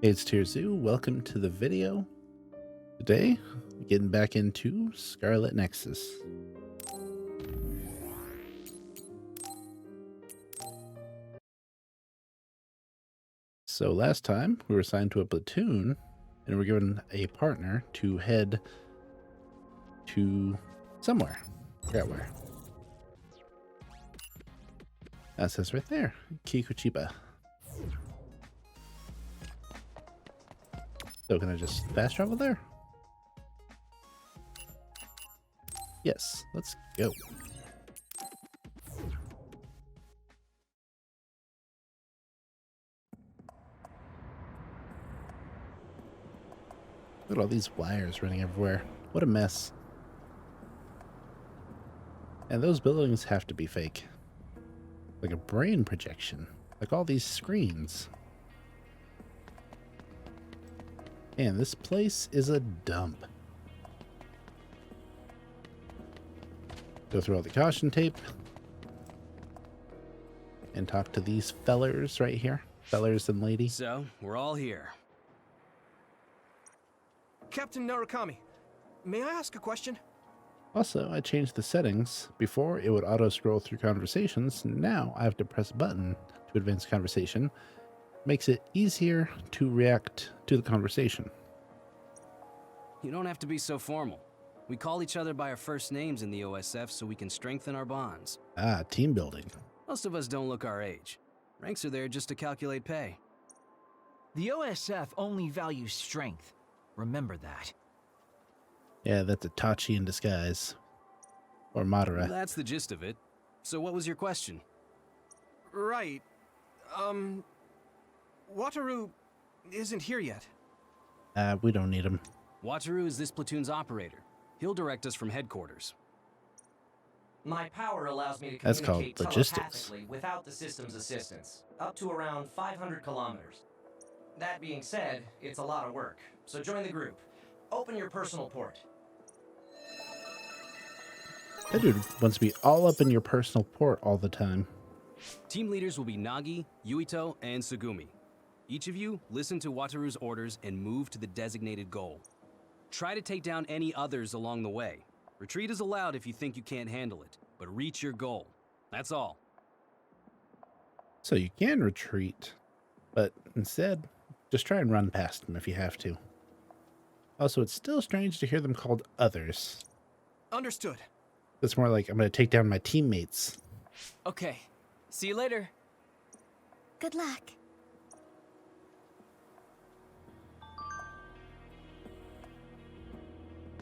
Hey, it's Tier Zoo. Welcome to the video. Today, we're getting back into Scarlet Nexus. So last time, we were assigned to a platoon, and we were given a partner to head to somewhere. I forgot where. That says right there, Kikuchiba. So can I just fast travel there? Yes, let's go. Look at all these wires running everywhere. What a mess. And those buildings have to be fake. Like a brain projection. Like all these screens. Man, this place is a dump. Go through all the caution tape. And talk to these fellers right here. Fellers and lady. So, we're all here. Captain Narukami, may I ask a question? Also, I changed the settings. Before, it would auto-scroll through conversations. Now, I have to press a button to advance conversation. Makes it easier to react to the conversation. You don't have to be so formal. We call each other by our first names in the OSF so we can strengthen our bonds. Ah, team building. Most of us don't look our age. Ranks are there just to calculate pay. The OSF only values strength. Remember that. Yeah, that's Itachi in disguise. Or Madara. That's the gist of it. So what was your question? Right. Wataru isn't here yet. We don't need him. Wataru is this platoon's operator. He'll direct us from headquarters. My power allows me to That's called communicate logistics. telepathically without the system's assistance, up to around 500 kilometers. That being said, it's a lot of work, so join the group. Open your personal port. That dude wants to be all up in your personal port all the time. Team leaders will be Nagi, Yuito, and Sugumi. Each of you listen to Wataru's orders and move to the designated goal. Try to take down any others along the way. Retreat is allowed if you think you can't handle it, but reach your goal. That's all. So you can retreat, but instead, just try and run past them if you have to. Also, it's still strange to hear them called others. Understood. It's more like, I'm going to take down my teammates. Okay. See you later. Good luck.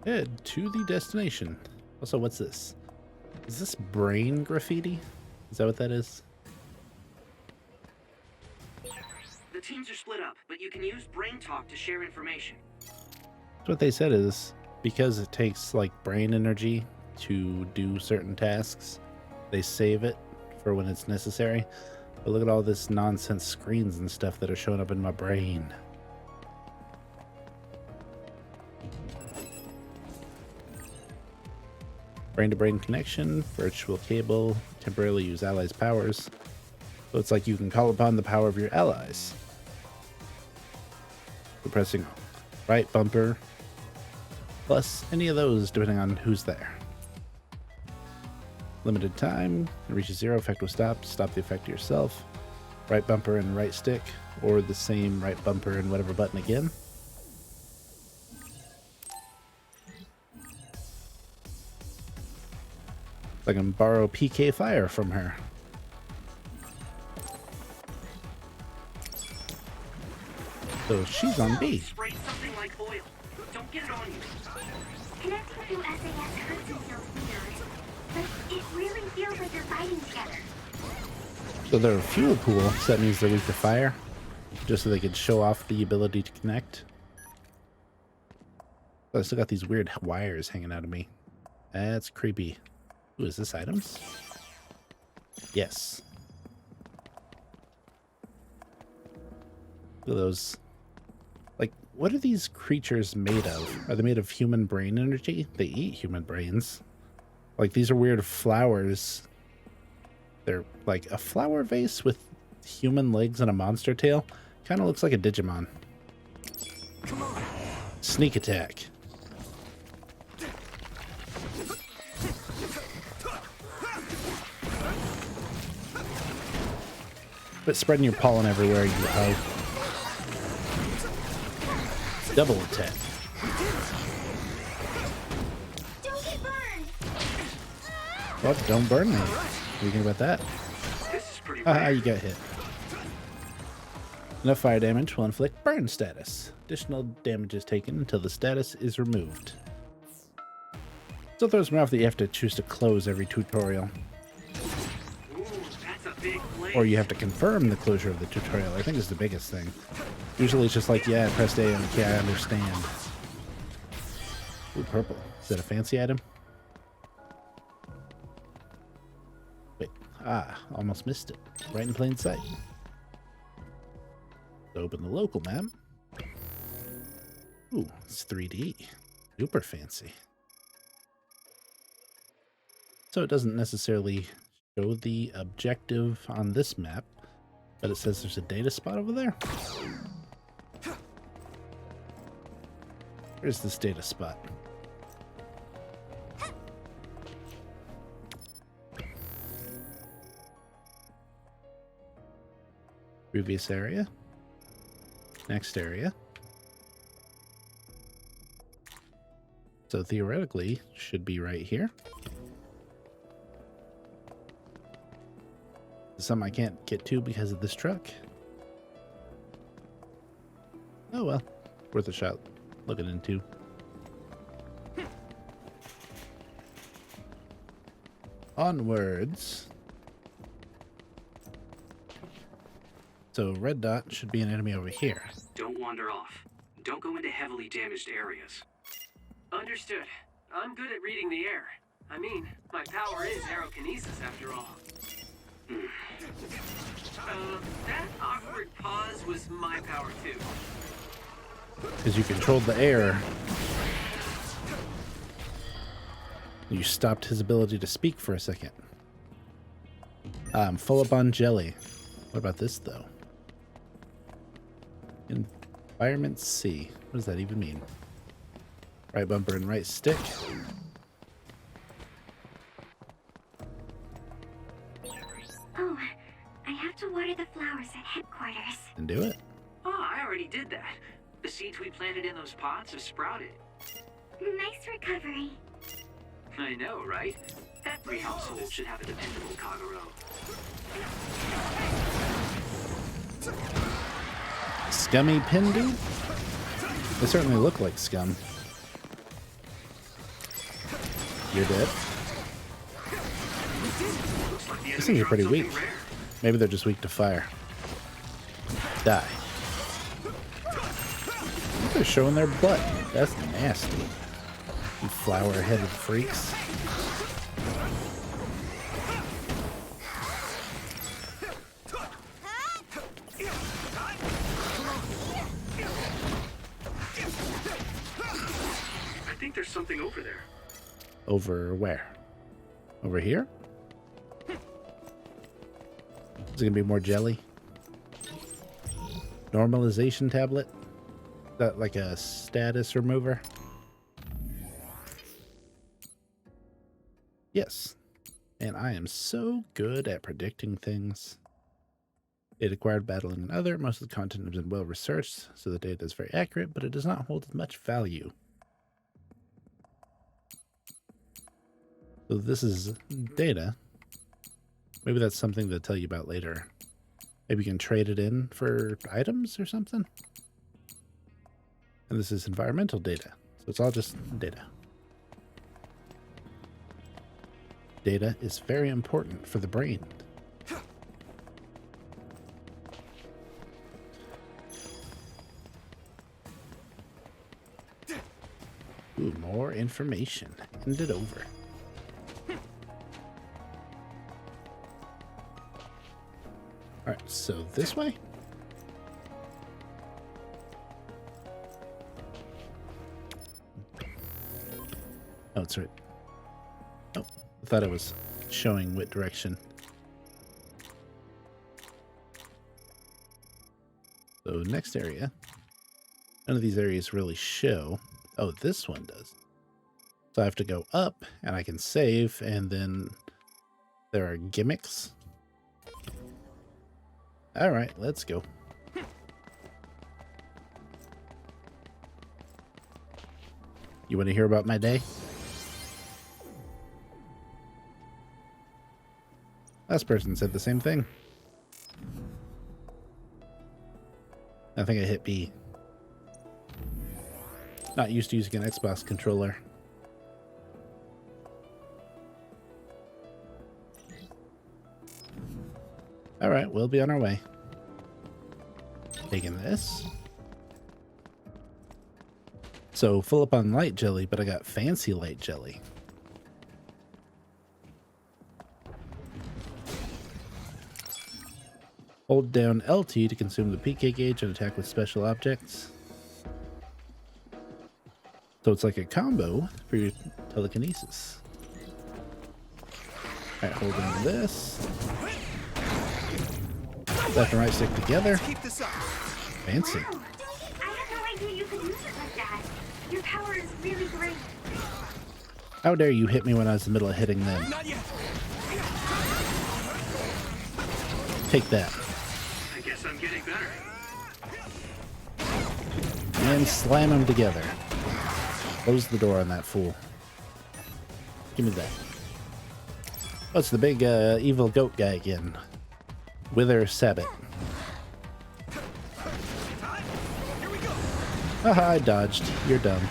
Head to the destination. Also, what's this? Is this brain graffiti? Is that what that is? The teams are split up, but you can use Brain Talk to share information. So what they said is, because it takes like brain energy to do certain tasks, they save it for when it's necessary. But look at all this nonsense screens and stuff that are showing up in my brain. Brain-to-brain connection, virtual cable, temporarily use allies' powers. So it's like you can call upon the power of your allies. So pressing right bumper, plus any of those depending on who's there. Limited time, it reaches 0, effect will stop the effect yourself. Right bumper and right stick, or the same right bumper and whatever button again. I can borrow PK fire from her. So she's on B. Spray something like oil. Don't get it on you. Connecting through SAS hurts and feels weird, but it really feels like they're fighting together. So they're a fuel pool, so that means they're weak to fire. Just so they can show off the ability to connect. But I still got these weird wires hanging out of me. That's creepy. Ooh, is this items? Yes. Look at those. Like, what are these creatures made of? Are they made of human brain energy? They eat human brains. Like, these are weird flowers. They're like a flower vase with human legs and a monster tail. Kind of looks like a Digimon. Sneak attack. But spreading your pollen everywhere, you hoe. Double attack. Don't get burned! Well, don't burn me. What do you think about that? This is pretty Haha, rare. you got hit. Enough fire damage will inflict burn status. Additional damage is taken until the status is removed. Still throws me off that you have to choose to close every tutorial. Ooh, that's a big blade. Or you have to confirm the closure of the tutorial, I think is the biggest thing. Usually it's just like, yeah, I pressed A and okay, I understand. Ooh, purple. Is that a fancy item? Wait. Ah, almost missed it. Right in plain sight. Open the local map. Ooh, it's 3D. Super fancy. So it doesn't necessarily show the objective on this map, but it says there's a data spot over there. Where's this data spot? Previous area. Next area. So theoretically, should be right here. Some I can't get to because of this truck. Oh well, worth a shot looking into. Onwards. So red dot should be an enemy over here. Don't wander off. Don't go into heavily damaged areas. Understood. I'm good at reading the air. I mean, my power is aerokinesis after all. That awkward pause was my power too. Because you controlled the air. You stopped his ability to speak for a second. I'm full up on jelly. What about this though? Environment C. What does that even mean? Right bumper and right stick. Oh, I have to water the flowers at headquarters. And do it. Oh, I already did that. The seeds we planted in those pots have sprouted. Nice recovery. I know, right? Every household should have a dependable Kagero. Scummy pin dude? They certainly look like scum. You're dead. These things are pretty weak. Maybe they're just weak to fire. Die. They're showing their butt. That's nasty. You flower-headed freaks. I think there's something over there. Over where? Over here? Is it gonna be more jelly? Normalization tablet? Is that like a status remover? Yes. And I am so good at predicting things. It acquired battling and other. Most of the content has been well researched, so the data is very accurate, but it does not hold much value. So this is data. Maybe that's something to tell you about later. Maybe you can trade it in for items or something. And this is environmental data. So it's all just data. Data is very important for the brain. Ooh, more information. Hand it over. Alright, so this way? Oh, it's right. Oh, I thought it was showing what direction. So next area. None of these areas really show. Oh, this one does. So I have to go up, and I can save, and then there are gimmicks. All right, let's go. You want to hear about my day? Last person said the same thing. I think I hit B. Not used to using an Xbox controller. Alright, we'll be on our way. Taking this. So, full up on light jelly, but I got fancy light jelly. Hold down LT to consume the PK gauge and attack with special objects. So it's like a combo for your telekinesis. Alright, hold down this. Left and right stick together. Keep this up. Fancy. Wow. I had no idea you could use it like that. Your power is really great. How dare you hit me when I was in the middle of hitting them? Not yet. Take that. I guess I'm getting better. And slam them together. Close the door on that fool. Give me that. Oh, it's the big evil goat guy again. Wither Sabbath. Haha, I dodged. You're dumb.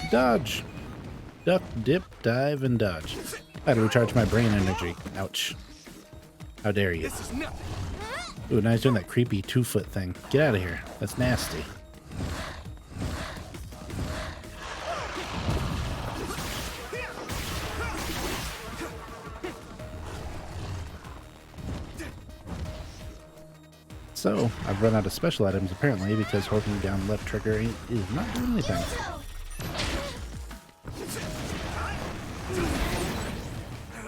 Dodge. Duck, dip, dive, and dodge. I had to recharge my brain energy. Ouch. How dare you. This is nothing. Ooh, now he's doing that creepy 2-foot thing. Get out of here. That's nasty. So, I've run out of special items apparently because holding down left trigger is not doing anything.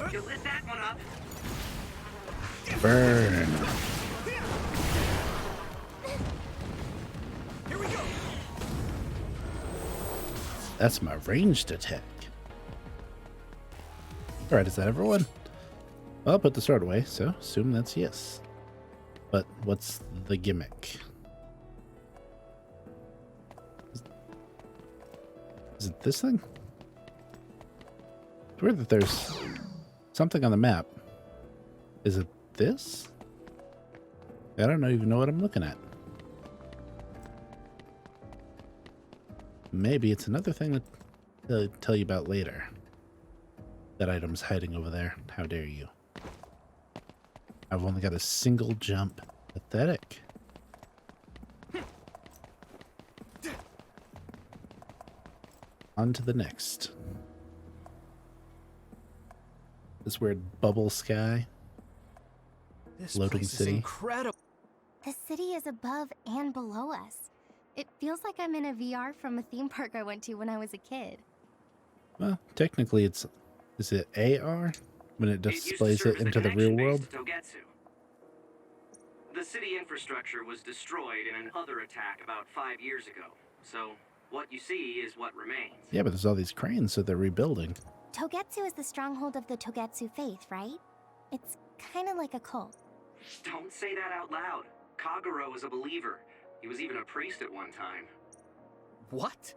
You lit that one up. Burn. Here we go. That's my ranged attack. Alright, is that everyone? Well, I'll put the sword away, so assume that's yes. But what's the gimmick? Is it this thing? It's weird that there's something on the map. Is it this? I don't even know what I'm looking at. Maybe it's another thing that they'll tell you about later. That item's hiding over there. How dare you? I've only got a single jump. Pathetic. On to the next. This weird bubble sky. This Floating place city. is incredible. The city is above and below us. It feels like I'm in a VR from a theme park I went to when I was a kid. Well, technically it's... Is it AR? When it displays it into the real world? The city infrastructure was destroyed in an other attack about 5 years ago. So, what you see is what remains. Yeah, but there's all these cranes, so they're rebuilding. Togetsu is the stronghold of the Togetsu faith, right? It's kind of like a cult. Don't say that out loud. Kaguro was a believer. He was even a priest at one time. What?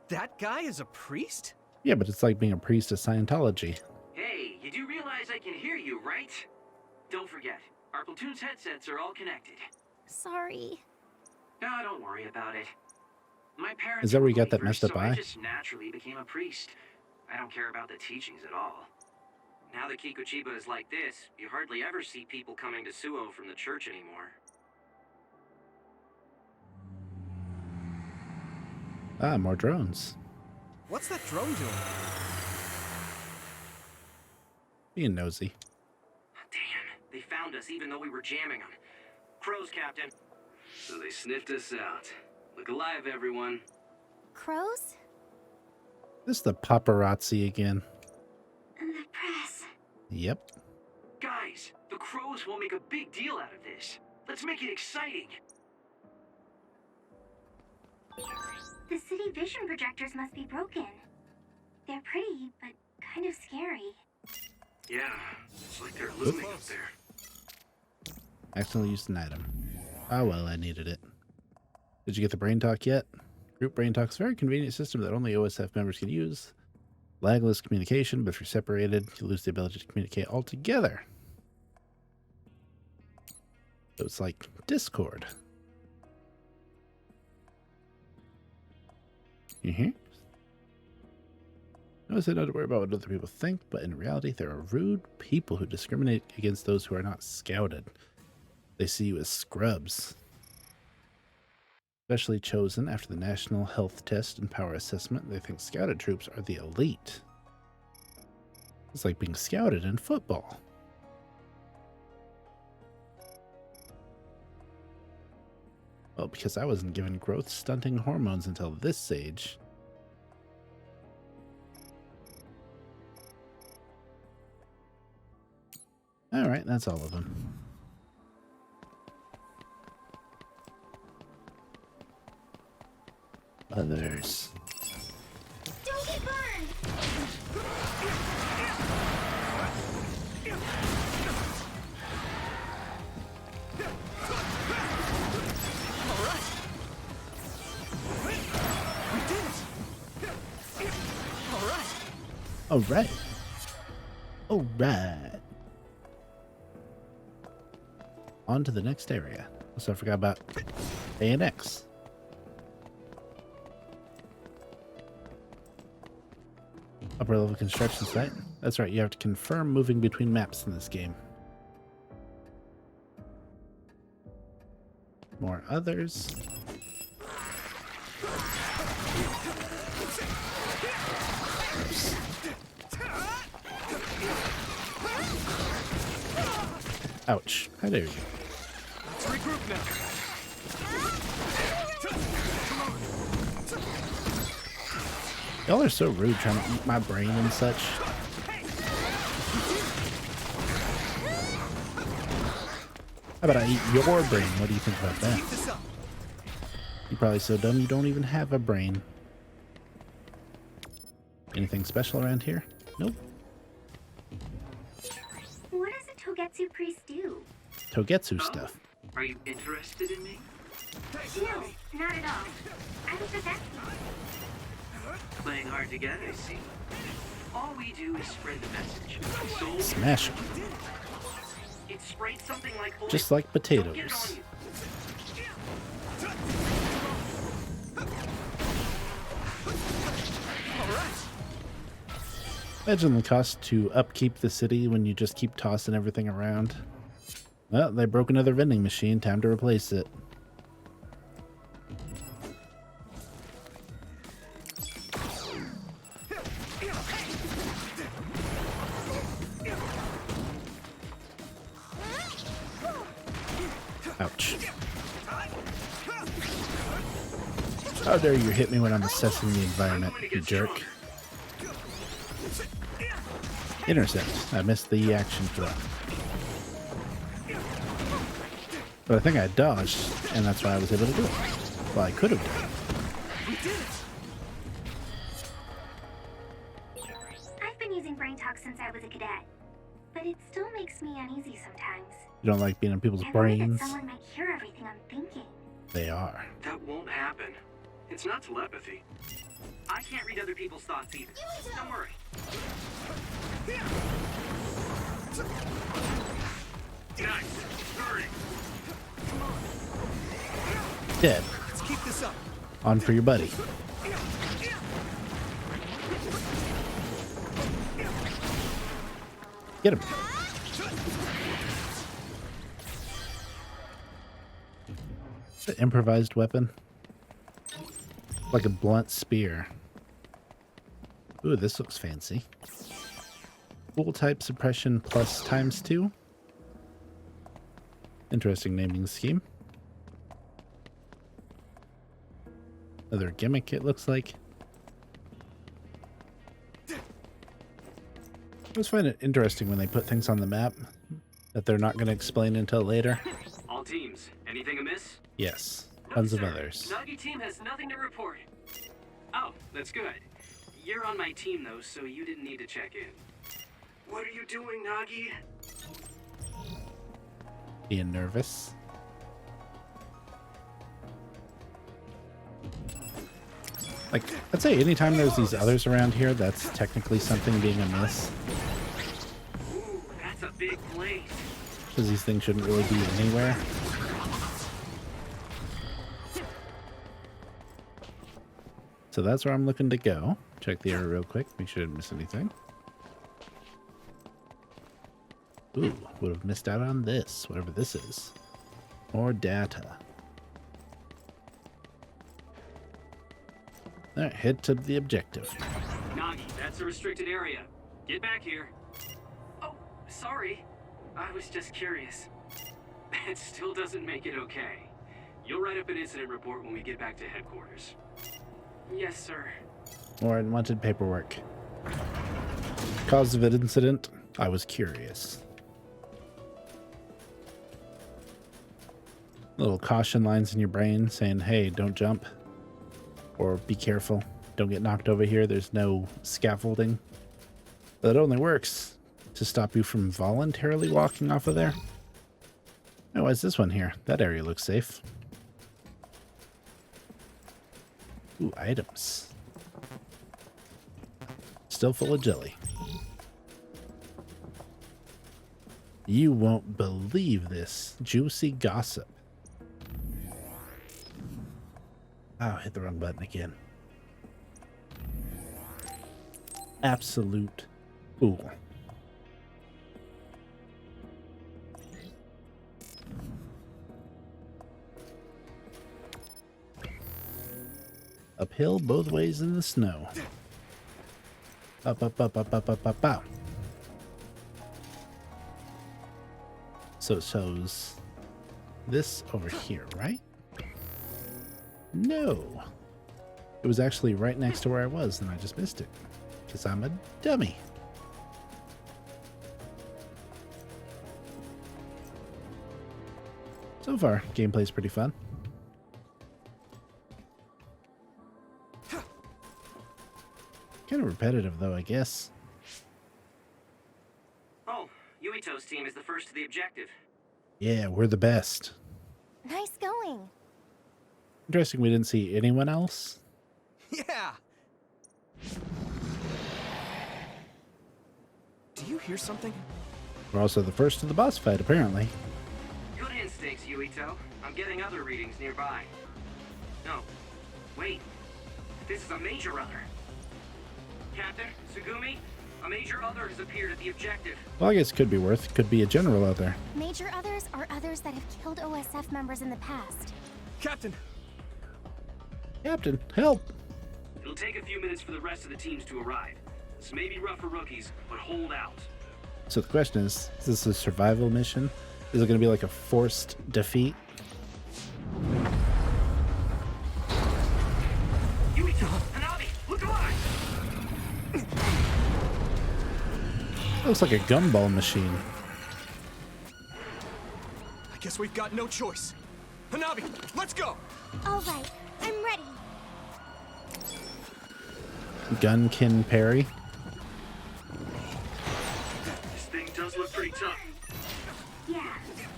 That guy is a priest? Yeah, but it's like being a priest of Scientology. Hey, you do realize I can hear you, right? Don't forget, our platoon's headsets are all connected. Sorry. No, don't worry about it. My parents Is that where you got were that messed up believers, so eye? I just naturally became a priest. I don't care about the teachings at all. Now that Kikuchiba is like this, you hardly ever see people coming to Suo from the church anymore. Ah, more drones. What's that drone doing? Being nosy. Damn, they found us even though we were jamming them. Crows, Captain. So they sniffed us out. Look alive, everyone. Crows? This is the paparazzi again. Yep. Guys, the crows will make a big deal out of this. Let's make it exciting. The city vision projectors must be broken. They're pretty, but kind of scary. Yeah, it's like they're looming up there. Accidentally used an item. Ah, well, I needed it. Did you get the Brain Talk yet? Group Brain Talk is a very convenient system that only OSF members can use. Lagless communication, but if you're separated, you lose the ability to communicate altogether. So it's like Discord. Notice not to worry about what other people think, but in reality, there are rude people who discriminate against those who are not scouted. They see you as scrubs. Especially chosen after the National Health Test and Power Assessment, they think scouted troops are the elite. It's like being scouted in football. Well, because I wasn't given growth-stunting hormones until this age. Alright, that's all of them. Others. Don't get burned! Alright. Alright. On to the next area. Also, I forgot about A and X. Upper level construction site. That's right, you have to confirm moving between maps in this game. More others. Ouch. How dare you? Let's regroup now. Y'all are so rude trying to eat my brain and such. How about I eat your brain? What do you think about that? You're probably so dumb you don't even have a brain. Anything special around here? Nope. What does a Togetsu priest do? Togetsu stuff. Are you interested in me? No, not at all. I was just asking. Playing hard to get, I see. All we do is spread the message. So Smash them. it sprayed something like Just like Don't get it on potatoes. you. Imagine the cost to upkeep the city when you just keep tossing everything around. Well, they broke another vending machine. Time to replace it. Ouch. How dare you hit me when I'm assessing the environment, you jerk. Intercept. I missed the action for that. But I think I dodged, and that's why I was able to do it. Well, I could have done it. I've been using Brain Talk since I was a cadet, but it still makes me uneasy sometimes. You don't like being in people's I worry that brains? someone might hear everything I'm thinking. They are. That won't happen. It's not telepathy. I can't read other people's thoughts either. Don't worry. Nice. Hurry. Dead. Let's keep this up. On for your buddy. Get him. The improvised weapon. Like a blunt spear. Ooh, this looks fancy. Full type suppression plus ×2. Interesting naming scheme. Another gimmick, it looks like. always find it interesting when they put things on the map that they're not going to explain until later. All teams, anything amiss? Yes, No, tons of sir. others. Nagi team has nothing to report. Oh, that's good. You're on my team, though, so you didn't need to check in. What are you doing, Nagi? Being nervous. Like, I'd say anytime there's these others around here, that's technically something being amiss. Ooh, that's a big place. Because these things shouldn't really be anywhere. So that's where I'm looking to go. Check the area real quick, make sure I didn't miss anything. Ooh, would have missed out on this, whatever this is. More data. Alright, head to the objective. Nagi, that's a restricted area. Get back here. Oh, sorry. I was just curious. It still doesn't make it okay. You'll write up an incident report when we get back to headquarters. Yes, sir. More unwanted paperwork. Cause of an incident, I was curious. Little caution lines in your brain saying, hey, don't jump. Or be careful. Don't get knocked over here. There's no scaffolding. But it only works to stop you from voluntarily walking off of there. Oh, why is this one here? That area looks safe. Ooh, items. Still full of jelly. You won't believe this. Juicy gossip. Oh, hit the wrong button again. Absolute fool. Uphill both ways in the snow. Up, up, up, up, up, up, up, up. So it shows this over here, right? No. It was actually right next to where I was, and I just missed it. Because I'm a dummy. So far, gameplay's pretty fun. Kind of repetitive, though, I guess. Oh, Yuito's team is the first to the objective. Yeah, we're the best. Nice going. Interesting we didn't see anyone else. Yeah! Do you hear something? We're also the first to the boss fight, apparently. Good instincts, Yuito. I'm getting other readings nearby. No. Wait. This is a major other. Captain, Sugumi, a major other has appeared at the objective. Well, I guess it could be worth. Could be a general other. Major others are others that have killed OSF members in the past. Captain! Captain, help! It'll take a few minutes for the rest of the teams to arrive. This may be rough for rookies, but hold out. So the question is this a survival mission? Is it going to be like a forced defeat? Yuito, Hanabi, look alive! Looks like a gumball machine. I guess we've got no choice. Hanabi, let's go! All right, I'm ready. Gunkin parry. This thing does look pretty tough. Yeah,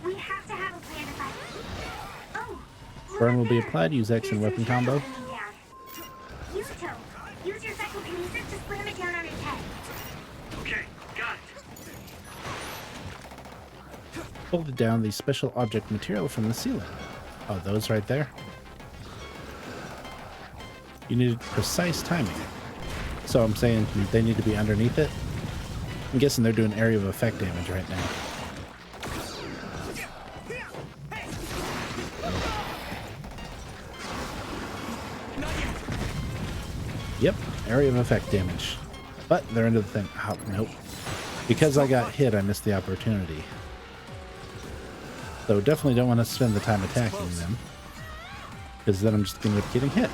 we have to have a plan to fight. Oh! look Burn up will be there. applied. Use X and There's weapon some combo. shadow coming down. Yuito, use your psychokinesis to slam it down on his head. Okay, got it. Pull down the special object material from the ceiling. Oh, those right there. You needed precise timing. So I'm saying they need to be underneath it. I'm guessing they're doing area of effect damage right now. Yep, area of effect damage. But they're into the thing. Oh, nope. Because I got hit, I missed the opportunity. So definitely don't want to spend the time attacking them. Because then I'm just going to end up getting hit.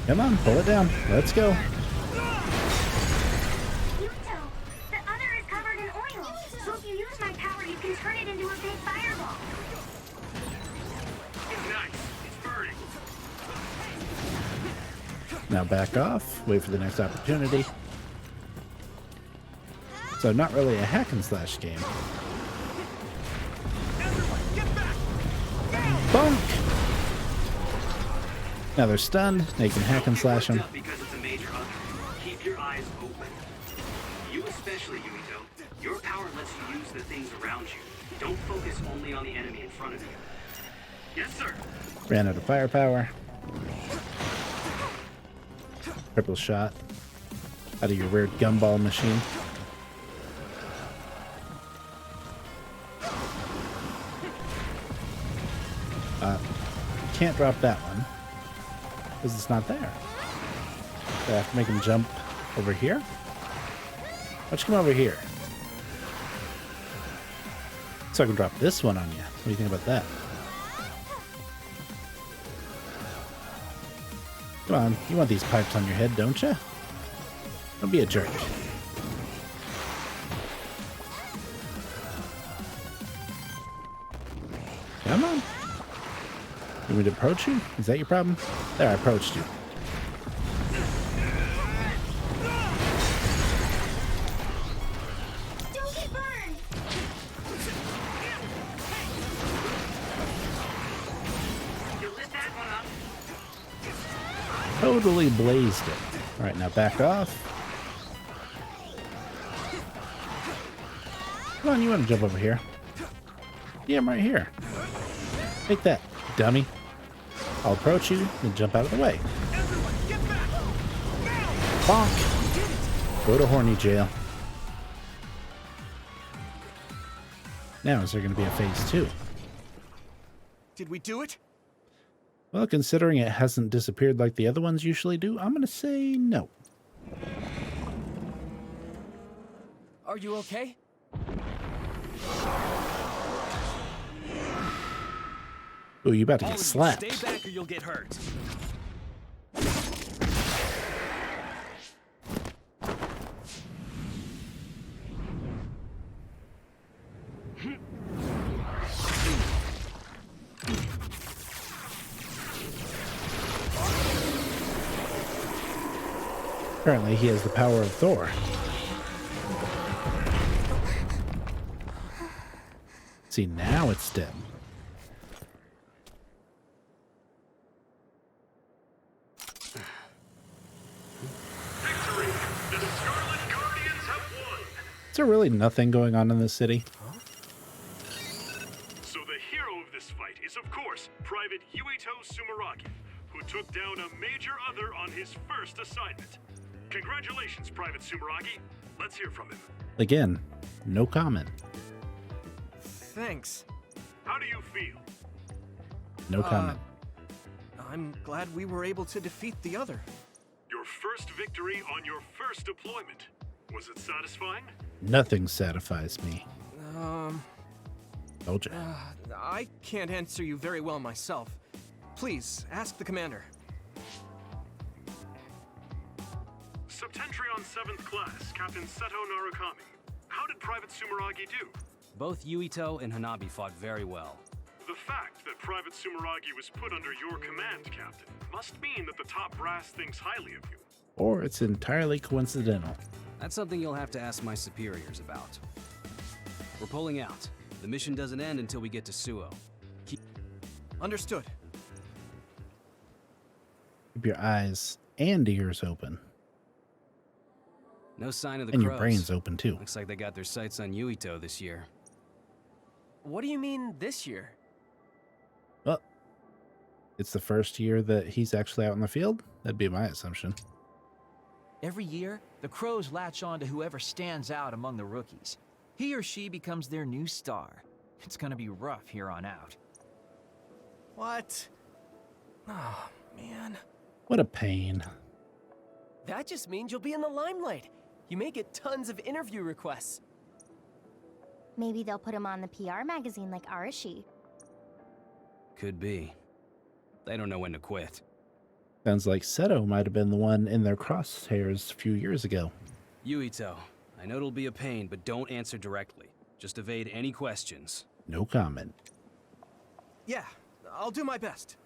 Come on, pull it down. Let's go. Yuito, Now back off, wait for the next opportunity. So not really a hack and slash game. Bonk! Now they're stunned, now you can hack and slash them. Because it's a major other. Keep your eyes open. You especially, Yuito. Your power lets you use the things around you. Don't focus only on the enemy in front of you. Yes, sir. Ran out of firepower. Triple shot out of your weird gumball machine. Can't drop that one because it's not there. So I have to make him jump over here. Why don't you come over here? So I can drop this one on you. What do you think about that? Come on, you want these pipes on your head, don't you? Don't be a jerk. Come on. You want me to approach you? Is that your problem? There, I approached you. Don't get burned! You lit that one up. Totally blazed it. Alright, now back off. Come on, you want to jump over here? Yeah, I'm right here. Take that, dummy. I'll approach you and jump out of the way. Bonk! Go to horny jail. Now, is there going to be a phase 2? Did we do it? Well, considering it hasn't disappeared like the other ones usually do, I'm going to say no. Are you okay? Ooh, you about to All get of you, slapped. stay back or you'll get hurt. Apparently, he has the power of Thor. See, now it's dead. Victory! The Scarlet Guardians have won! Is there really nothing going on in this city? So the hero of this fight is, of course, Private Yuito Sumeragi, who took down a major other on his first assignment. Congratulations, Private Sumeragi. Let's hear from him. Again, no comment. Thanks. How do you feel? No comment. I'm glad we were able to defeat the other. Your first victory on your first deployment. Was it satisfying? Nothing satisfies me. Told ya. I can't answer you very well myself. Please, ask the commander. Septentrion 7th Class, Captain Seto Narukami. How did Private Sumeragi do? Both Yuito and Hanabi fought very well. The fact that Private Sumeragi was put under your command, Captain, must mean that the top brass thinks highly of you. Or it's entirely coincidental. That's something you'll have to ask my superiors about. We're pulling out. The mission doesn't end until we get to Suo. Understood. Keep your eyes and ears open. No sign of the And crows. your brain's open too. Looks like they got their sights on Yuito this year. What do you mean this year? Well, it's the first year that he's actually out in the field. That'd be my assumption. Every year, the Crows latch on to whoever stands out among the rookies. He or she becomes their new star. It's gonna be rough here on out. What? Oh, man. What a pain. That just means you'll be in the limelight. You may get tons of interview requests. Maybe they'll put him on the PR magazine like Arashi. Could be. They don't know when to quit. Sounds like Seto might have been the one in their crosshairs a few years ago. Yuito, I know it'll be a pain, but don't answer directly. Just evade any questions. No comment. Yeah, I'll do my best.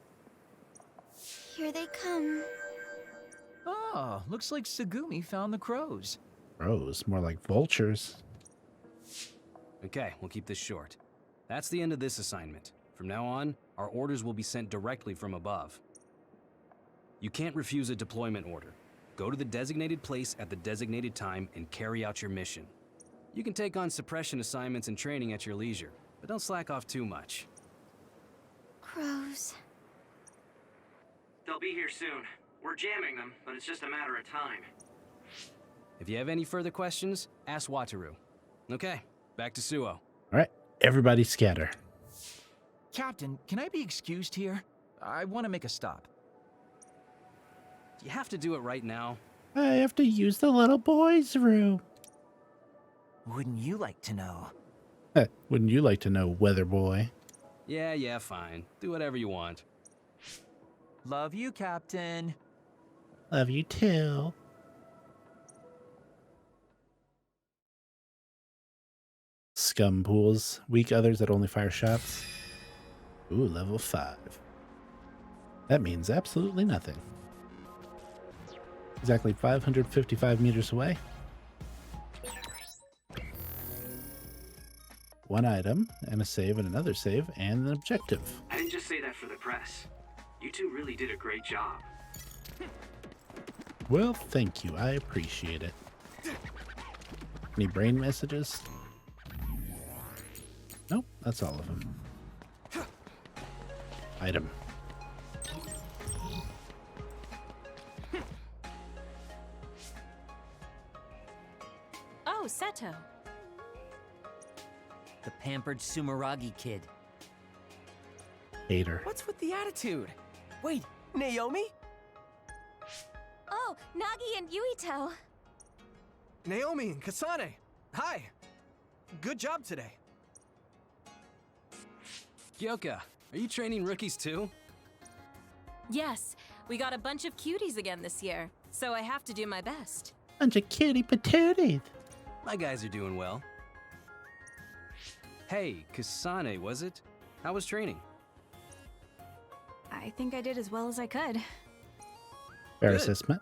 Here they come. Oh, looks like Sugumi found the crows. Crows, more like vultures. Okay, we'll keep this short. That's the end of this assignment. From now on, our orders will be sent directly from above. You can't refuse a deployment order. Go to the designated place at the designated time and carry out your mission. You can take on suppression assignments and training at your leisure, but don't slack off too much. Crows. They'll be here soon. We're jamming them, but it's just a matter of time. If you have any further questions, ask Wataru. Okay, back to Suo. All right, everybody scatter. Captain, can I be excused here? I want to make a stop. Do you have to do it right now? I have to use the little boy's room. Wouldn't you like to know? Wouldn't you like to know, weather boy? Yeah, fine. Do whatever you want. Love you, Captain. Love you too. Scum pools. Weak others that only fire shots. Ooh, level 5. That means absolutely nothing. Exactly 555 meters away. One item, and a save, and another save, and an objective. I didn't just say that for the press. You two really did a great job. Well, thank you. I appreciate it. Any brain messages? Nope, that's all of them. Item. Oh, Seto. The pampered Sumeragi kid. Hater. What's with the attitude? Wait, Naomi? Oh, Nagi and Yuito. Naomi and Kasane. Hi. Good job today. Kyoka, are you training rookies too? Yes, we got a bunch of cuties again this year, so I have to do my best. Bunch of cutie patooties. My guys are doing well. Hey, Kasane, was it? How was training? I think I did as well as I could. Fair Good. assessment.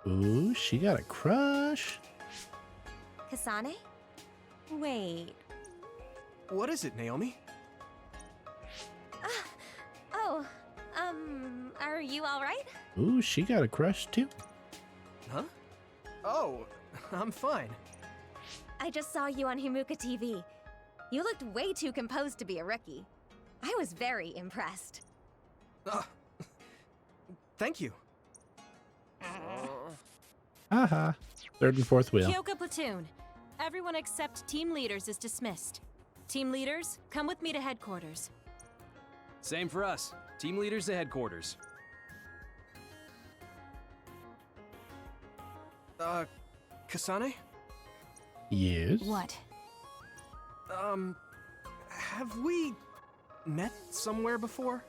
Ooh, she got a crush. Kasane? Wait. What is it, Naomi? Oh, are you alright? Ooh, she got a crush too. Huh? Oh, I'm fine. I just saw you on Himuka TV. You looked way too composed to be a rookie. I was very impressed. Thank you. Aha. Third and fourth wheel. Kyoka platoon. Everyone except team leaders is dismissed. Team leaders, come with me to headquarters. Same for us. Team leaders to headquarters. Kasane? Yes. What? Have we met somewhere before?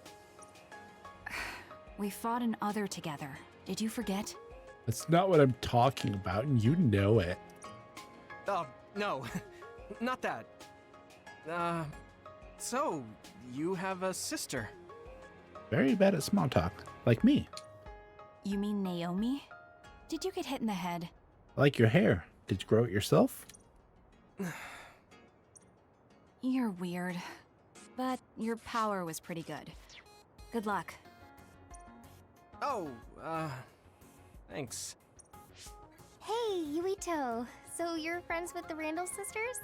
We fought an other together. Did you forget? That's not what I'm talking about, and you know it. Oh, no. Not that. So, you have a sister? Very bad at small talk, like me. You mean Naomi? Did you get hit in the head? I like your hair. Did you grow it yourself? You're weird. But your power was pretty good. Good luck. Oh, thanks. Hey, Yuito. So you're friends with the Randall sisters?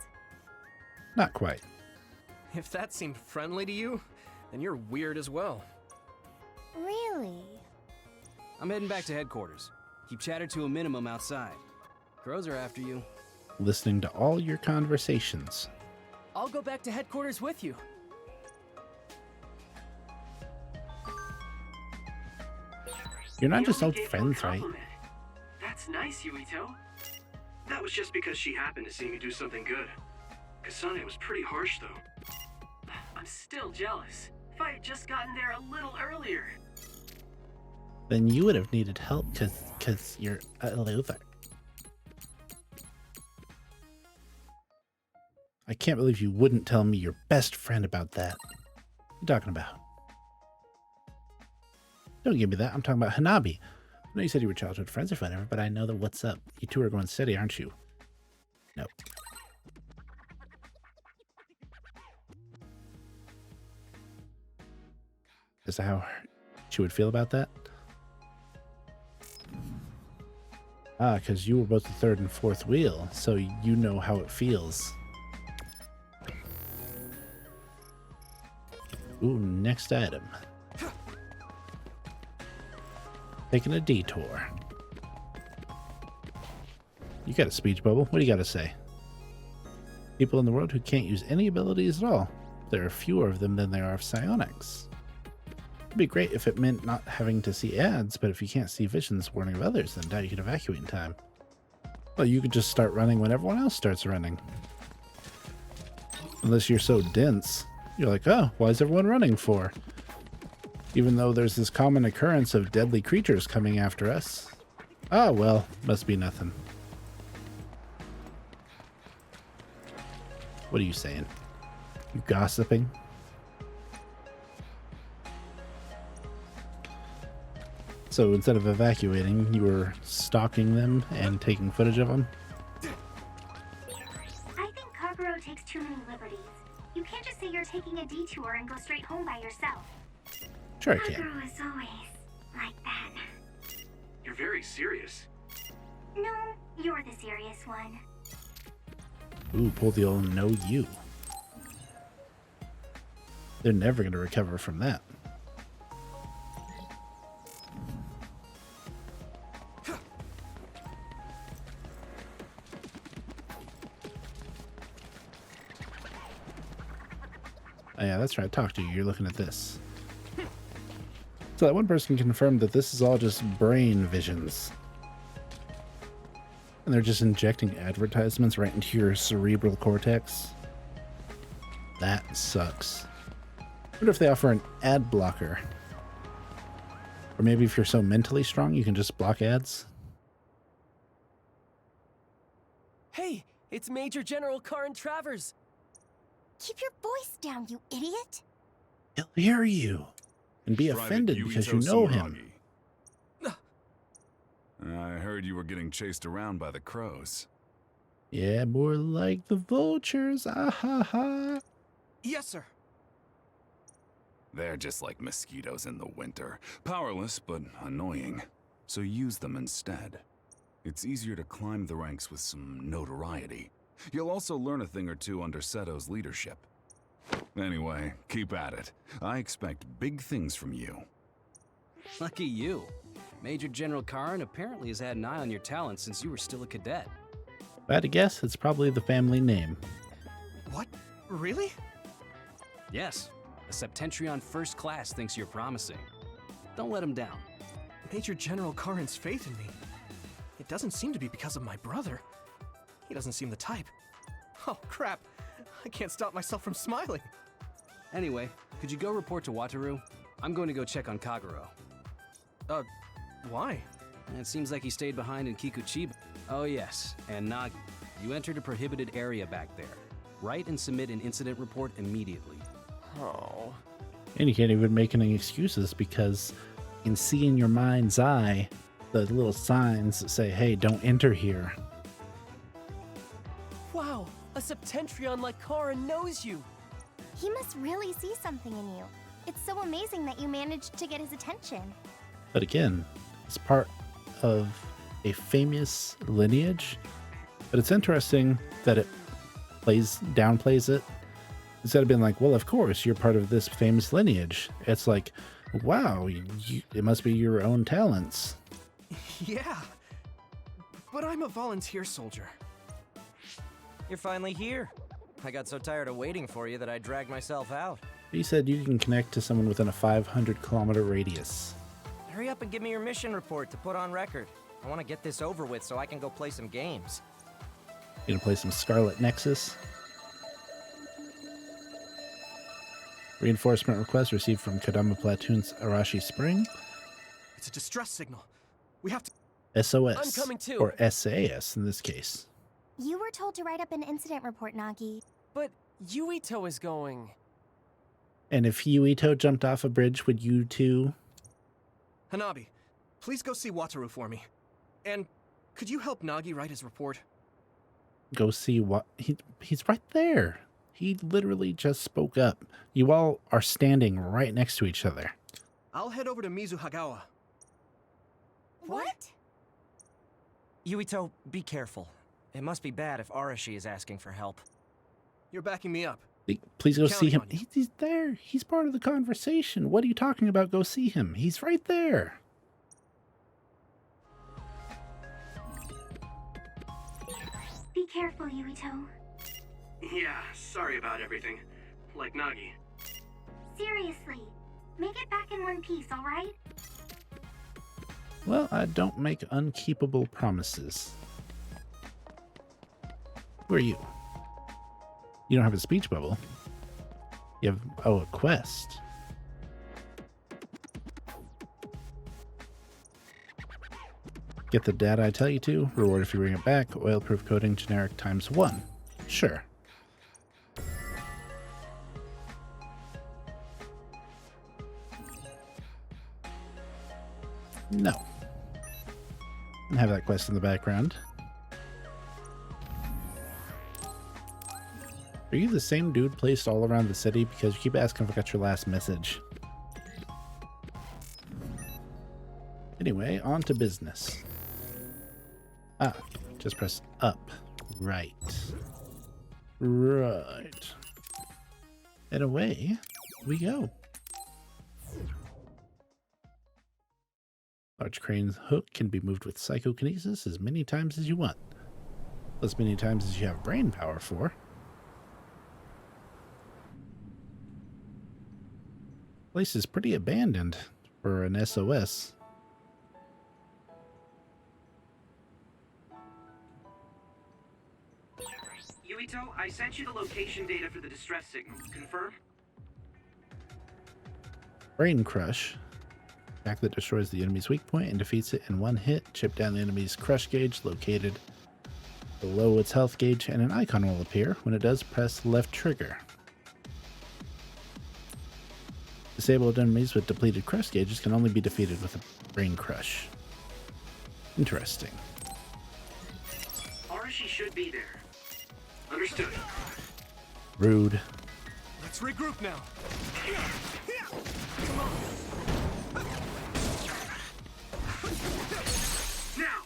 Not quite. If that seemed friendly to you, then you're weird as well. Really? I'm heading back to headquarters. Keep chatter to a minimum outside. Crows are after you. Listening to all your conversations. I'll go back to headquarters with you. You're not You just only old gave her a friends, right? compliment. That's nice, Yuito. That was just because she happened to see me do something good. Kasane was pretty harsh, though. I'm still jealous. If I had just gotten there a little earlier. Then you would have needed help because you're a loser. I can't believe you wouldn't tell me your best friend about that. What are you talking about? Don't give me that. I'm talking about Hanabi. I know you said you were childhood friends or whatever, but I know that what's up. You two are going steady, aren't you? No. Is that how she would feel about that? Ah, because you were both the third and fourth wheel, so you know how it feels. Ooh, next item. Taking a detour. You got a speech bubble. What do you got to say? People in the world who can't use any abilities at all. There are fewer of them than there are of psionics. It'd be great if it meant not having to see ads, but if you can't see visions warning of others, then doubt you can evacuate in time. Well, you could just start running when everyone else starts running. Unless you're so dense. You're like, oh, why is everyone running for? Even though there's this common occurrence of deadly creatures coming after us. Ah, well, must be nothing. What are you saying? You gossiping? So instead of evacuating, you were stalking them and taking footage of them? I think Kaguro takes too many liberties. You can't just say you're taking a detour and go straight home by yourself. Sure I can. Kaguro is always like that. You're very serious. No, you're the serious one. Ooh, pull the old no you. They're never going to recover from that. Oh yeah, that's right. I talked to you. You're looking at this. So that one person confirmed that this is all just brain visions. And they're just injecting advertisements right into your cerebral cortex. That sucks. I wonder if they offer an ad blocker. Or maybe if you're so mentally strong, you can just block ads. Hey, it's Major General Karin Travers. Keep your voice down, you idiot. He'll hear you and be Private offended Yuito because you know him. I heard you were getting chased around by the crows. Yeah, more like the vultures. Ah ha ha. Yes, sir. They're just like mosquitoes in the winter. Powerless, but annoying. So use them instead. It's easier to climb the ranks with some notoriety. You'll also learn a thing or two under Seto's leadership. Anyway, keep at it. I expect big things from you. Lucky you. Major General Karin apparently has had an eye on your talent since you were still a cadet. If I had to guess, it's probably the family name. What? Really? Yes. A Septentrion First Class thinks you're promising. Don't let him down. Major General Karin's faith in me. It doesn't seem to be because of my brother. He doesn't seem the type. Oh, crap. I can't stop myself from smiling. Anyway, could you go report to Wataru? I'm going to go check on Kaguro. Why? It seems like he stayed behind in Kikuchiba. Oh yes, and Nagi. You entered a prohibited area back there. Write and submit an incident report immediately. Oh. And you can't even make any excuses because you can see in your mind's eye the little signs that say, hey, don't enter here. Wow, a Septentrion like Karin knows you. He must really see something in you. It's so amazing that you managed to get his attention. But again, it's part of a famous lineage. But it's interesting that it downplays it. Instead of being like, well, of course, you're part of this famous lineage. It's like, wow, it must be your own talents. Yeah. But I'm a volunteer soldier. You're finally here. I got so tired of waiting for you that I dragged myself out. He said you can connect to someone within a 500-kilometer radius. Hurry up and give me your mission report to put on record. I want to get this over with so I can go play some games. You gonna play some Scarlet Nexus? Reinforcement request received from Kadama Platoon's Arashi Spring. It's a distress signal. We have to... SOS. I'm coming too. Or SAS in this case. You were told to write up an incident report, Nagi. But Yuito is going. And if Yuito jumped off a bridge, would you too? Hanabi, please go see Wataru for me. And could you help Nagi write his report? Go see what? He's right there. He literally just spoke up. You all are standing right next to each other. I'll head over to Mizuhagawa. What? Yuito, be careful. It must be bad if Arashi is asking for help. You're backing me up. Please go see him. Counting on you. He's there. He's part of the conversation. What are you talking about? Go see him. He's right there. Be careful, Yuito. Yeah, sorry about everything. Like Nagi. Seriously, make it back in one piece, alright? Well, I don't make unkeepable promises. Who are you? You don't have a speech bubble. You have, oh, a quest. Get the data I tell you to. Reward if you bring it back. Oil-proof coating, generic ×1. Sure. No. And have that quest in the background. Are you the same dude placed all around the city? Because you keep asking if I got your last message. Anyway, on to business. Ah, just press up. Right. Right. And away we go. Large crane's hook can be moved with psychokinesis as many times as you want. As many times as you have brain power for. Place is pretty abandoned for an SOS. Yuito, I sent you the location data for the distress signal. Confirm? Brain Crush. Attack that destroys the enemy's weak point and defeats it in one hit. Chip down the enemy's crush gauge located below its health gauge, and an icon will appear. When it does, press left trigger. Disabled enemies with depleted crush gauges can only be defeated with a Brain Crush. Interesting. Arashi should be there. Understood. Rude. Let's regroup now. Come on. Now!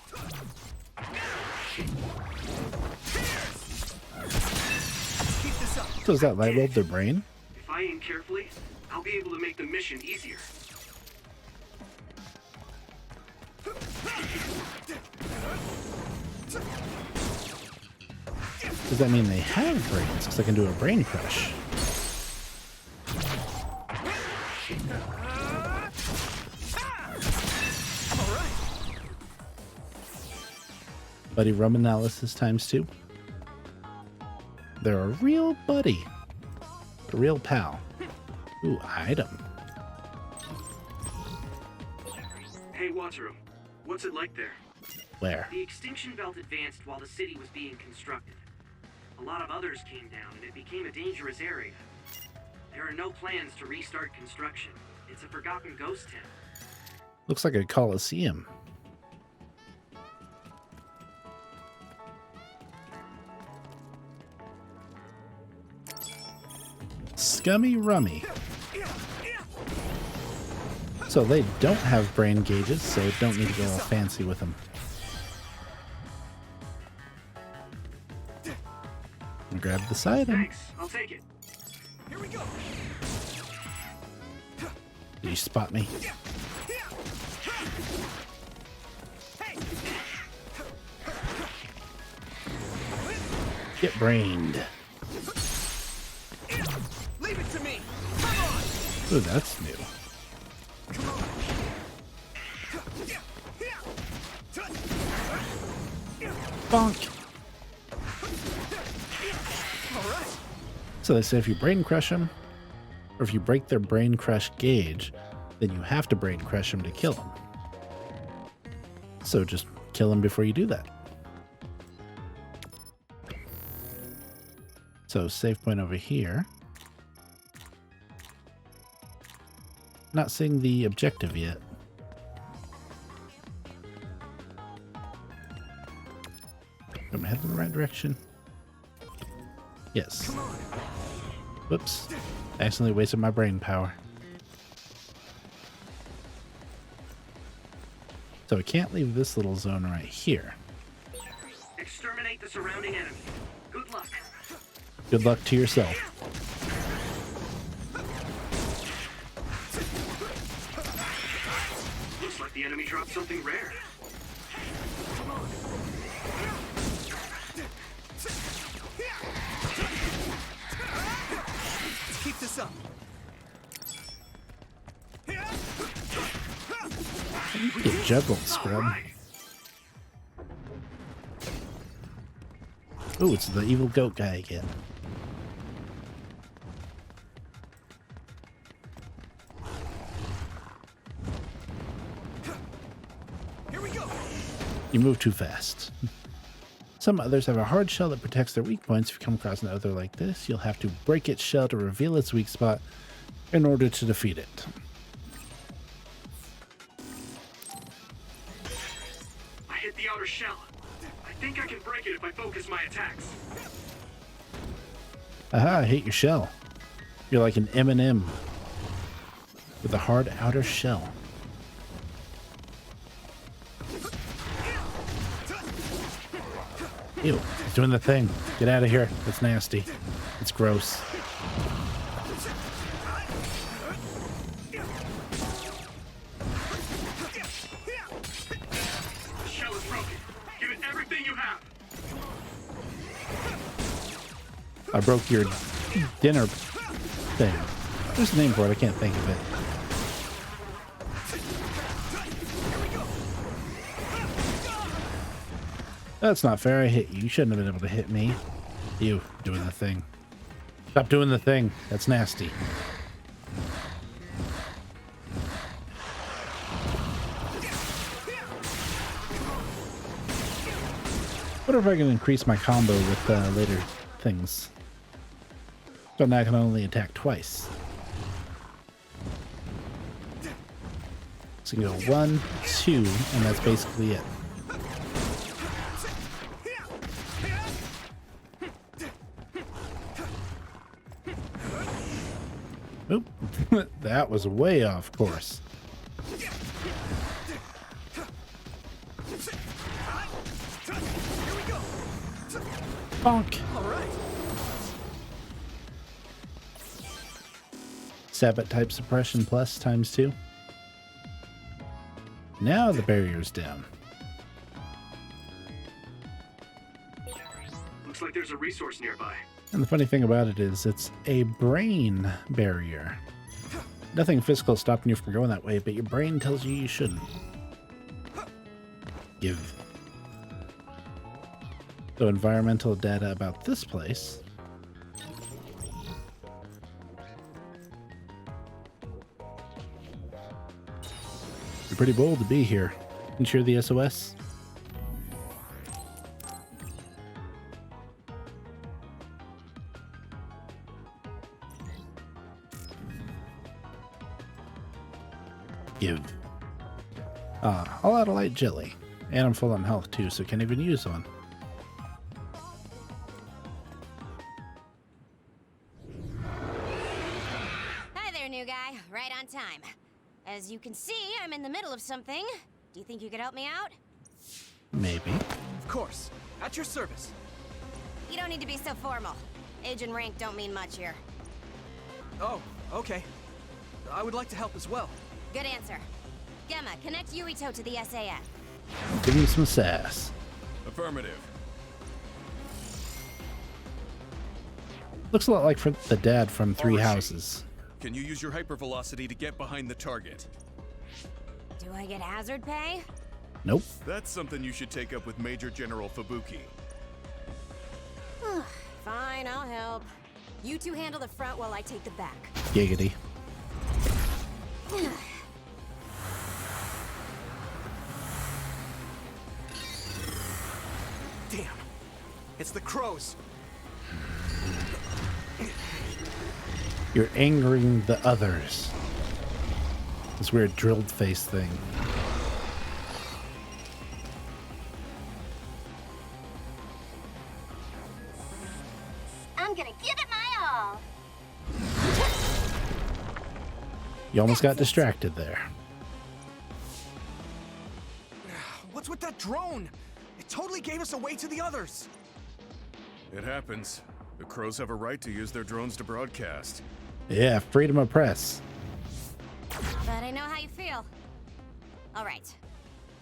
Keep this up. So is that light bulb their brain? If I aim carefully, I'll be able to make the mission easier. Does that mean they have brains? Because I can do a Brain Crush. Buddy rum analysis ×2. They're a real buddy. A real pal. Ooh, item. Hey, Wataru. What's it like there? Where? The extinction belt advanced while the city was being constructed. A lot of others came down and it became a dangerous area. There are no plans to restart construction. It's a forgotten ghost town. Looks like a coliseum. Scummy Rummy. So they don't have brain gauges, so don't need to go all fancy with them. And grab this item. Thanks, I'll take it. Here we go. Did you spot me? Get brained. Leave it to me. Come on. Ooh, that's new. Bonk. All right. So they say if you brain crush them, or if you break their brain crush gauge, then you have to brain crush them to kill them. So just kill them before you do that. So save point over here. Not seeing the objective yet. Am I heading in the right direction? Yes. Whoops. Accidentally wasted my brain power. So I can't leave this little zone right here. Exterminate the surrounding enemy. Good luck. Good luck to yourself. Looks like the enemy dropped something rare. Let's keep this up. Get juggled, scrub. Oh, it's the evil goat guy again. Here we go. You move too fast. Some others have a hard shell that protects their weak points. If you come across an other like this, you'll have to break its shell to reveal its weak spot in order to defeat it. I hit the outer shell. I think I can break it if I focus my attacks. Aha, I hate your shell. You're like an M&M with a hard outer shell. Ew, it's doing the thing. Get out of here. It's nasty. It's gross. The shell is broken. Give it everything you have. I broke your dinner thing. There's a name for it. I can't think of it. That's not fair. I hit you. You shouldn't have been able to hit me. You doing the thing. Stop doing the thing. That's nasty. What if I can increase my combo with later things? So now I can only attack twice. So you go 1, 2, and that's basically it. Oop. That was way off course. Bonk. All right. Sabbat type suppression plus ×2. Now the barrier's down. Looks like there's a resource nearby. And the funny thing about it is it's a brain barrier. Nothing physical stopping you from going that way, but your brain tells you you shouldn't. Give. So environmental data about this place. You're pretty bold to be here. Didn't you hear the SOS? Give. I'll add a light jelly. And I'm full on health too, so can't even use one. Hi there, new guy. Right on time. As you can see, I'm in the middle of something. Do you think you could help me out? Maybe. Of course. At your service. You don't need to be so formal. Age and rank don't mean much here. Oh, okay. I would like to help as well. Good answer. Gemma, connect Yuito to the SAF. Give me some sass. Affirmative. Looks a lot like for the dad from Three Arashi. Houses. Can you use your hypervelocity to get behind the target? Do I get hazard pay? Nope. That's something you should take up with Major General Fubuki. Fine, I'll help. You two handle the front while I take the back. Giggity. Damn. It's the crows. You're angering the others. This weird drilled face thing. gonna give it my all. You almost got distracted there. What's with that drone? It totally gave us away to the others. It happens. The Crows have a right to use their drones to broadcast. Yeah, freedom of press. But I know how you feel. All right.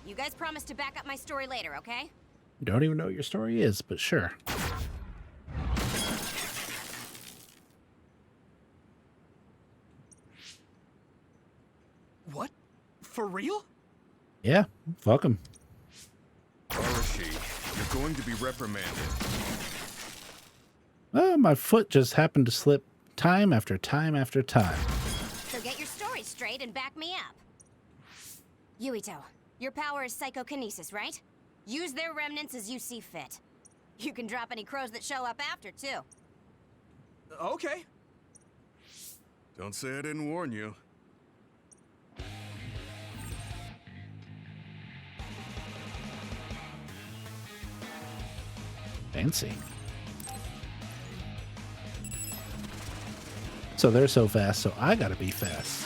You guys promise to back up my story later, okay? Don't even know what your story is, but sure. What? For real? Yeah, fuck him. Arashi, you're going to be reprimanded. Oh, my foot just happened to slip time after time after time. So get your story straight and back me up. Yuito, your power is psychokinesis, right? Use their remnants as you see fit. You can drop any crows that show up after, too. Okay. Don't say I didn't warn you. Fancy. So they're so fast, so I gotta be fast.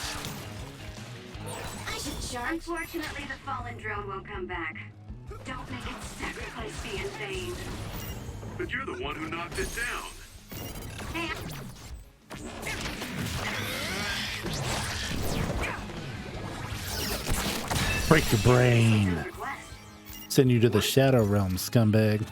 I should charge. Unfortunately, the fallen drone won't come back. Don't make its sacrifice be in vain. But you're the one who knocked it down. Hey, Break your brain. Send you to the Shadow Realm, scumbag.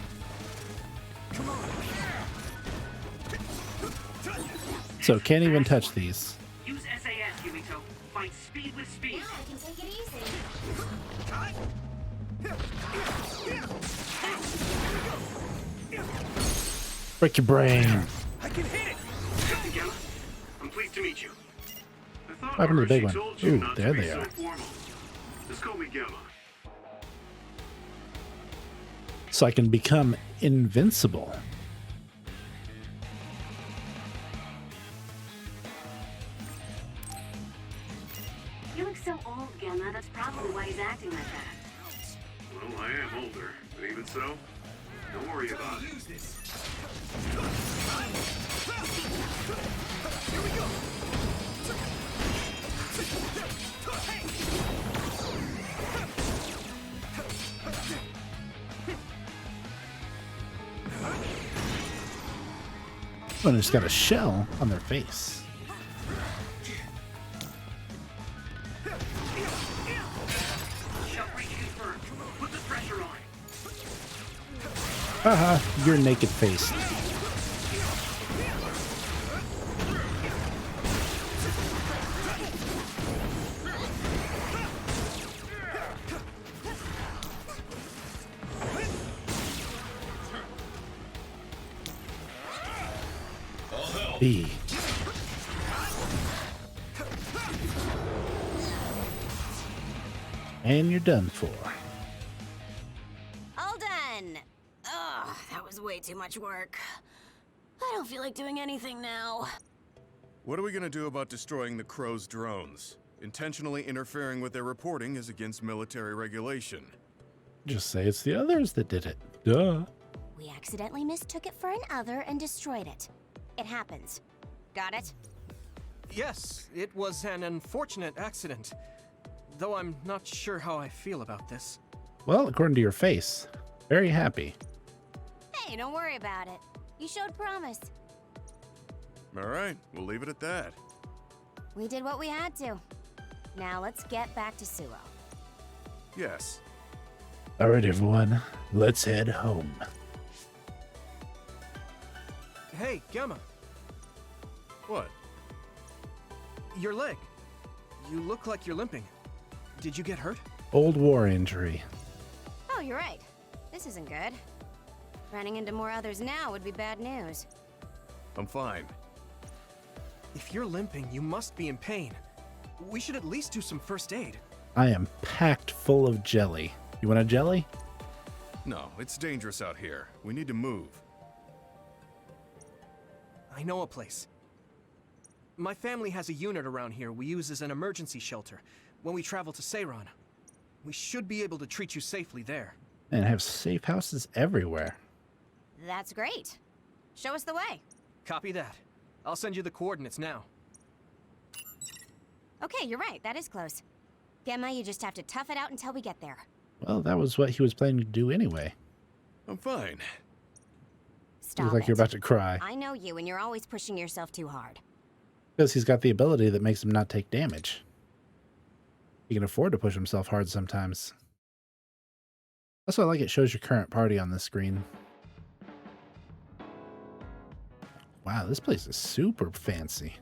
So can't even touch these. Use SAS, Yuito. Fight speed with speed. I can take it easy. Break your brain. I can hit it. Captain Gemma, I'm pleased to meet you. I thought What happened to the big Arashi one? told you Ooh, not there to be they so are. formal. Just call me Gemma. So I can become invincible. you look so old, Gemma. That's probably why he's acting like that. Well, I am older, but even so, don't worry about it. Here we go. Oh, and it's got a shell on their face. Shell breach confirmed. Put the pressure on. Haha, you're naked faced. B. And you're done for. All done. Ugh, that was way too much work. I don't feel like doing anything now. What are we gonna do about destroying the Crow's drones? Intentionally interfering with their reporting is against military regulation. Just say it's the others that did it. Duh. We accidentally mistook it for an other and destroyed it. It happens. Got it? Yes, it was an unfortunate accident. Though I'm not sure how I feel about this. Well, according to your face, very happy. Hey, don't worry about it. You showed promise. All right, we'll leave it at that. We did what we had to. Now let's get back to Suo. Yes. All right, everyone, let's head home. Hey, Gemma. What? Your leg. You look like you're limping. Did you get hurt? Old war injury. Oh, you're right. This isn't good. Running into more others now would be bad news. I'm fine. If you're limping, you must be in pain. We should at least do some first aid. I am packed full of jelly. You want a jelly? No, it's dangerous out here. We need to move. I know a place. My family has a unit around here we use as an emergency shelter when we travel to Seiran. We should be able to treat you safely there. And have safe houses everywhere. That's great. Show us the way. Copy that. I'll send you the coordinates now. Okay, you're right. That is close. Gemma, you just have to tough it out until we get there. Well, that was what he was planning to do anyway. I'm fine. Stop Looks like it. you're about to cry. I know you, and you're always pushing yourself too hard. Because he's got the ability that makes him not take damage. He can afford to push himself hard sometimes. Also, I like it shows your current party on the screen. Wow, this place is super fancy.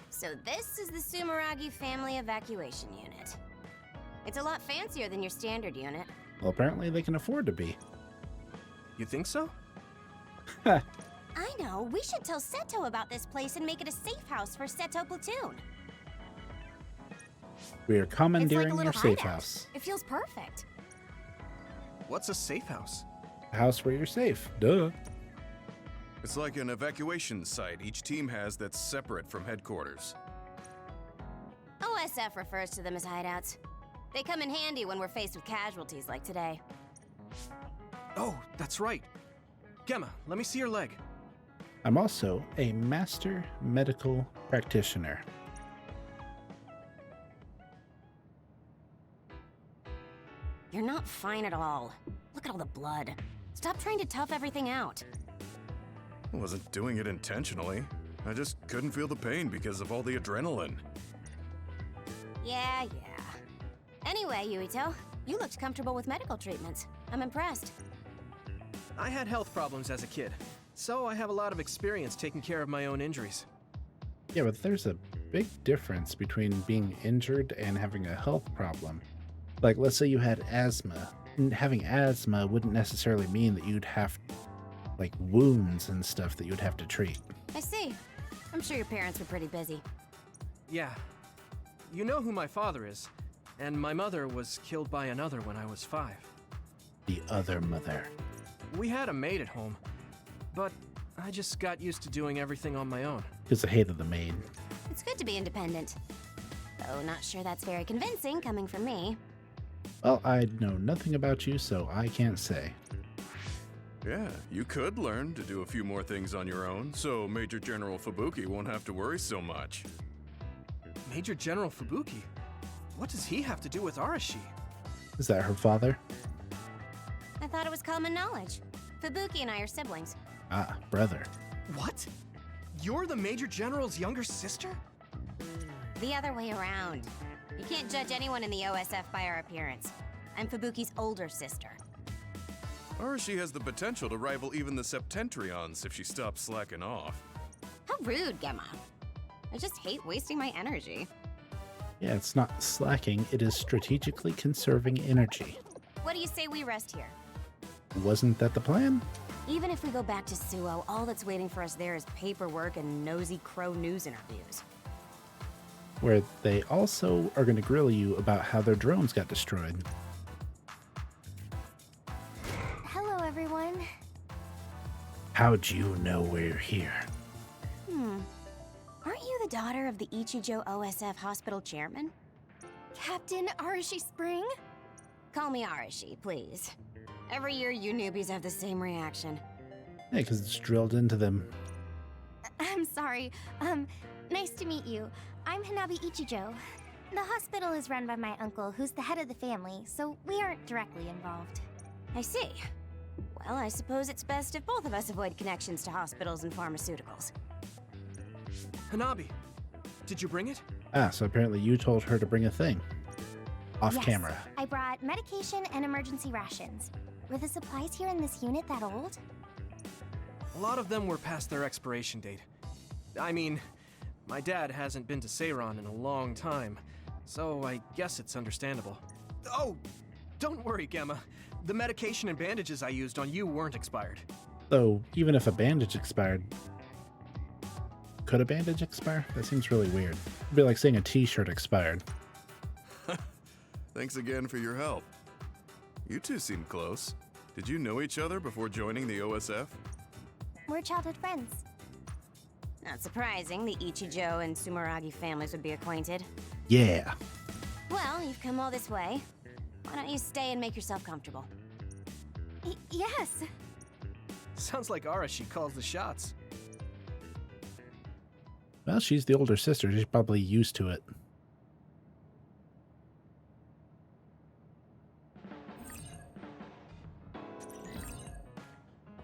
So this is the Sumeragi Family Evacuation Unit. It's a lot fancier than your standard unit. Well, apparently they can afford to be. You think so? I know. We should tell Seto about this place and make it a safe house for Seto Platoon. We are It's like commandeering a your little safe hideout. house. It feels perfect. What's a safe house? A house where you're safe. Duh. It's like an evacuation site each team has that's separate from headquarters. OSF refers to them as hideouts. They come in handy when we're faced with casualties like today. Oh, that's right. Gemma, let me see your leg. I'm also a master medical practitioner. You're not fine at all. Look at all the blood. Stop trying to tough everything out. I wasn't doing it intentionally. I just couldn't feel the pain because of all the adrenaline. Yeah. Anyway, Yuito, you looked comfortable with medical treatments. I'm impressed. I had health problems as a kid, so I have a lot of experience taking care of my own injuries. Yeah, but there's a big difference between being injured and having a health problem. Like, let's say you had asthma. And having asthma wouldn't necessarily mean that you'd have, like, wounds and stuff that you'd have to treat. I see. I'm sure your parents were pretty busy. Yeah. You know who my father is, and my mother was killed by another when I was 5. The other mother. We had a maid at home, but I just got used to doing everything on my own. Because I hated the maid. It's good to be independent. Though not sure that's very convincing coming from me. Well, I know nothing about you, so I can't say. Yeah, you could learn to do a few more things on your own, so Major General Fubuki won't have to worry so much. Major General Fubuki? What does he have to do with Arashi? Is that her father? I thought it was common knowledge. Fubuki and I are siblings. Ah, brother. What? You're the Major General's younger sister? The other way around. You can't judge anyone in the OSF by our appearance. I'm Fubuki's older sister. Arashi has the potential to rival even the Septentrions if she stops slacking off. How rude, Gemma. I just hate wasting my energy. Yeah, it's not slacking, it is strategically conserving energy. What do you say we rest here? Wasn't that the plan? Even if we go back to Suo, all that's waiting for us there is paperwork and nosy crow news interviews. Where they also are going to grill you about how their drones got destroyed. Hello, everyone. How'd you know we're here? Aren't you the daughter of the Ichijo OSF hospital chairman? Captain Arashi Spring? Call me Arashi, please. Every year you newbies have the same reaction. Yeah, because it's drilled into them. I'm sorry. Nice to meet you. I'm Hanabi Ichijo. The hospital is run by my uncle, who's the head of the family, so we aren't directly involved. I see. Well, I suppose it's best if both of us avoid connections to hospitals and pharmaceuticals. Hanabi, did you bring it? Ah, so apparently you told her to bring a thing. Off Yes, camera. I brought medication and emergency rations. Were the supplies here in this unit that old? A lot of them were past their expiration date. I mean, my dad hasn't been to Seiron in a long time, so I guess it's understandable. Oh, don't worry, Gemma. The medication and bandages I used on you weren't expired. Though, even if a bandage expired... Could a bandage expire? That seems really weird. It'd be like saying a t-shirt expired. Thanks again for your help. You two seem close. Did you know each other before joining the OSF? We're childhood friends. Not surprising, the Ichijo and Sumeragi families would be acquainted. Yeah. Well, you've come all this way. Why don't you stay and make yourself comfortable? Yes. Sounds like Arashi calls the shots. Well, she's the older sister. She's probably used to it.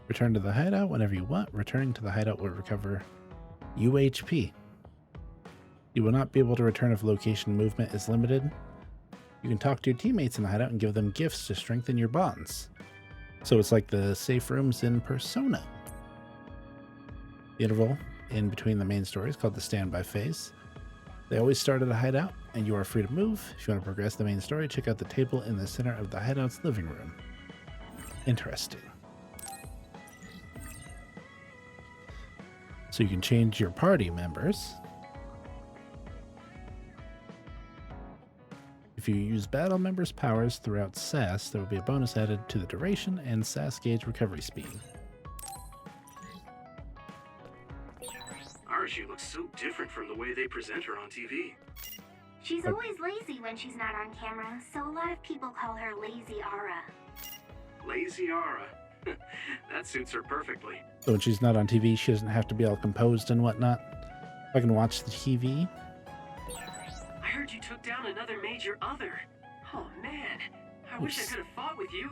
Return to the hideout whenever you want. Returning to the hideout will recover UHP. You will not be able to return if location movement is limited. You can talk to your teammates in the hideout and give them gifts to strengthen your bonds. So it's like the safe rooms in Persona. The interval in between the main story is called the standby phase. They always start at a hideout, and you are free to move. If you want to progress the main story, check out the table in the center of the hideout's living room. Interesting. So you can change your party members. If you use battle members' powers throughout SAS, there will be a bonus added to the duration and SAS gauge recovery speed. Arashi looks so different from the way they present her on TV. She's always lazy when she's not on camera, so a lot of people call her Lazy Ara. Lazy Ara. That suits her perfectly. So when she's not on TV, she doesn't have to be all composed and whatnot. I can watch the TV. I heard you took down another major other. Oh man, I wish I could have fought with you.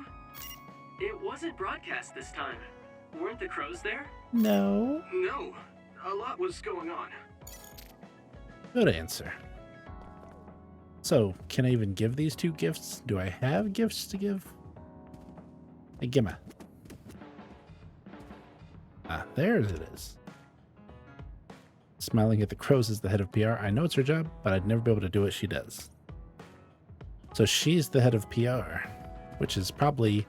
It wasn't broadcast this time. Weren't the crows there? No. No, a lot was going on. Good answer. So, can I even give these two gifts? Do I have gifts to give? Hey, Gemma. Ah, there it is. Smiling at the crows as the head of PR. I know it's her job, but I'd never be able to do what she does. So she's the head of PR, which is probably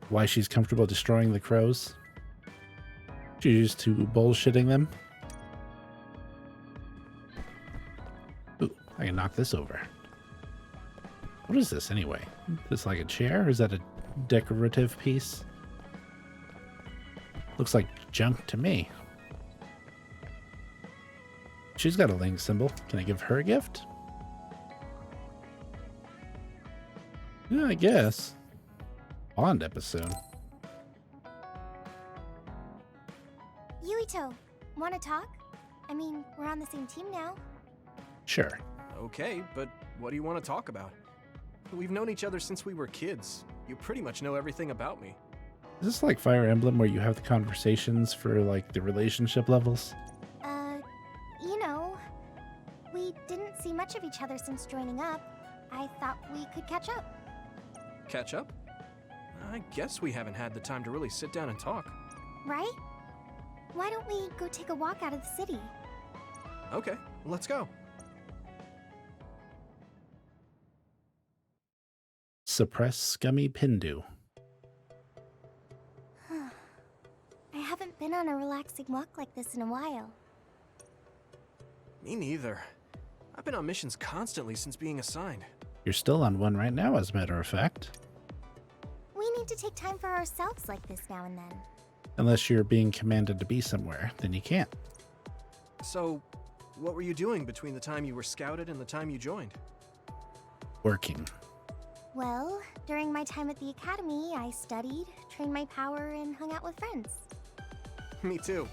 why she's comfortable destroying the crows. She's used to bullshitting them. Ooh, I can knock this over. What is this anyway? Is this like a chair, or is that a decorative piece? Looks like junk to me. She's got a link symbol. Can I give her a gift? Yeah, I guess. Bond episode. Yuito, wanna talk? I mean, we're on the same team now. Sure. Okay, but what do you want to talk about? We've known each other since we were kids. You pretty much know everything about me. Is this like Fire Emblem where you have the conversations for like the relationship levels? You know, we didn't see much of each other since joining up. I thought we could catch up. Catch up? I guess we haven't had the time to really sit down and talk. Right? Why don't we go take a walk out of the city? Okay, let's go. Suppress scummy Pindu. I haven't been on a relaxing walk like this in a while. Me neither. I've been on missions constantly since being assigned. You're still on one right now, as a matter of fact. We need to take time for ourselves like this now and then. Unless you're being commanded to be somewhere, then you can't. So, what were you doing between the time you were scouted and the time you joined? Working. Well, during my time at the academy, I studied, trained my power, and hung out with friends. Me too.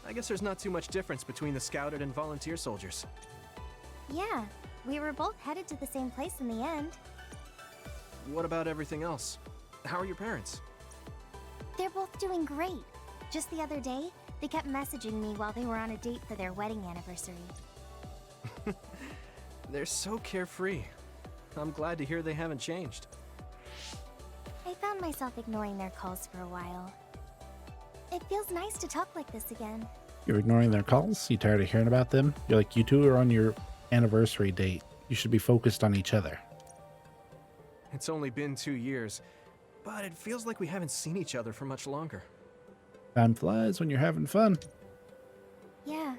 I guess there's not too much difference between the scouted and volunteer soldiers. Yeah, we were both headed to the same place in the end. What about everything else? How are your parents? They're both doing great. Just the other day, they kept messaging me while they were on a date for their wedding anniversary. They're so carefree. I'm glad to hear they haven't changed. I found myself ignoring their calls for a while. It feels nice to talk like this again. You're ignoring their calls? You tired of hearing about them? You're like, you two are on your anniversary date. You should be focused on each other. It's only been 2 years, but it feels like we haven't seen each other for much longer. Time flies when you're having fun. Yeah,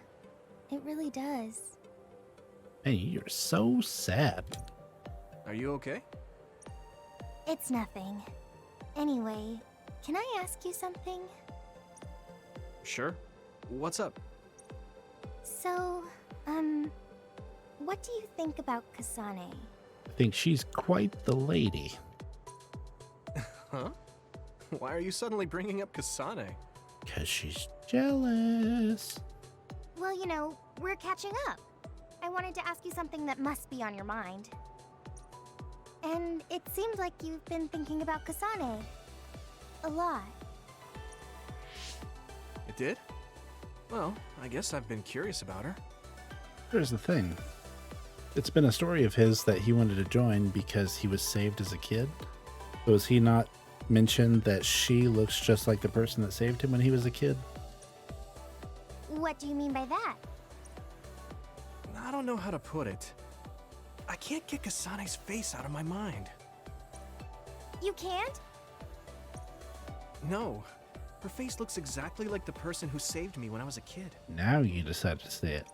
it really does. Hey, you're so sad. Are you okay? It's nothing. Anyway, can I ask you something? Sure. What's up? So, what do you think about Kasane? I think she's quite the lady. Huh? Why are you suddenly bringing up Kasane? Because she's jealous. Well, you know, we're catching up. I wanted to ask you something that must be on your mind. And it seems like you've been thinking about Kasane. A lot. It did? Well, I guess I've been curious about her. Here's the thing. It's been a story of his that he wanted to join because he was saved as a kid. So has he not mentioned that she looks just like the person that saved him when he was a kid? What do you mean by that? I don't know how to put it. I can't get Kasane's face out of my mind. You can't? No. Her face looks exactly like the person who saved me when I was a kid. Now you decided to say it.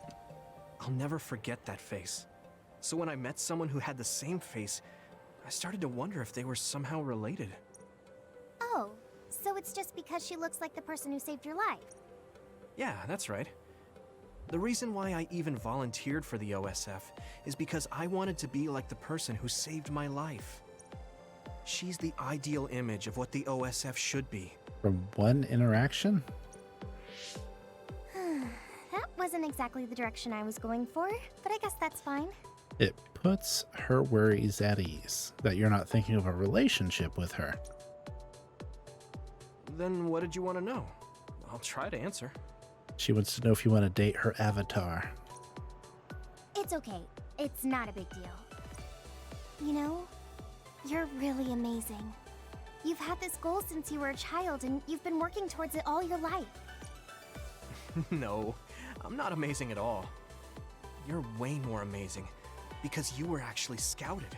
I'll never forget that face. So when I met someone who had the same face, I started to wonder if they were somehow related. Oh, so it's just because she looks like the person who saved your life? Yeah, that's right. The reason why I even volunteered for the OSF is because I wanted to be like the person who saved my life. She's the ideal image of what the OSF should be. From one interaction? That wasn't exactly the direction I was going for, but I guess that's fine. It puts her worries at ease that you're not thinking of a relationship with her. Then what did you want to know? I'll try to answer. She wants to know if you want to date her avatar. It's okay. It's not a big deal. You know, you're really amazing. You've had this goal since you were a child, and you've been working towards it all your life. No, I'm not amazing at all. You're way more amazing, because you were actually scouted.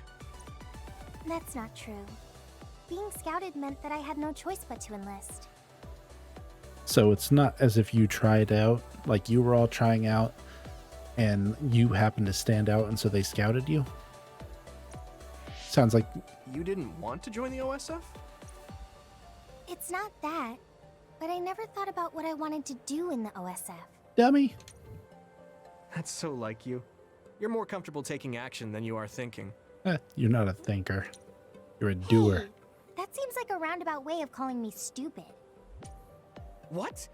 That's not true. Being scouted meant that I had no choice but to enlist. So it's not as if you tried out, like you were all trying out, and you happened to stand out, and so they scouted you? Sounds like... You didn't want to join the OSF? It's not that, but I never thought about what I wanted to do in the OSF. Dummy. That's so like you. You're more comfortable taking action than you are thinking. You're not a thinker. You're a doer. Hey, that seems like a roundabout way of calling me stupid. What?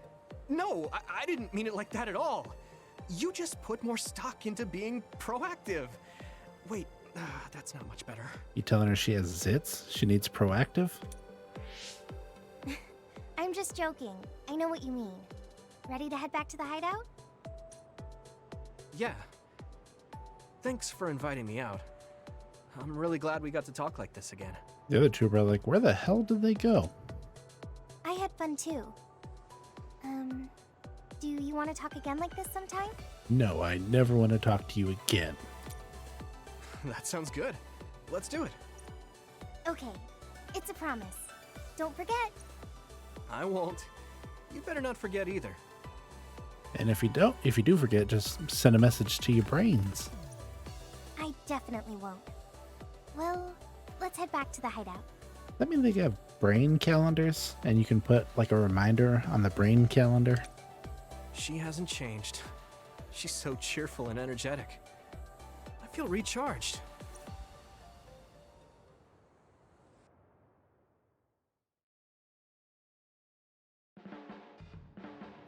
No, I didn't mean it like that at all. You just put more stock into being proactive. Wait, that's not much better. You telling her she has zits? She needs proactive? I'm just joking. I know what you mean. Ready to head back to the hideout? Yeah. Thanks for inviting me out. I'm really glad we got to talk like this again. The other two were like, where the hell did they go? I had fun too. Do you want to talk again like this sometime? No, I never want to talk to you again. That sounds good. Let's do it. Okay, it's a promise. Don't forget. I won't. You better not forget either. And if you do forget, just send a message to your brains. I definitely won't. Well, let's head back to the hideout. That mean they have brain calendars, and you can put like a reminder on the brain calendar? She hasn't changed. She's so cheerful and energetic. I feel recharged.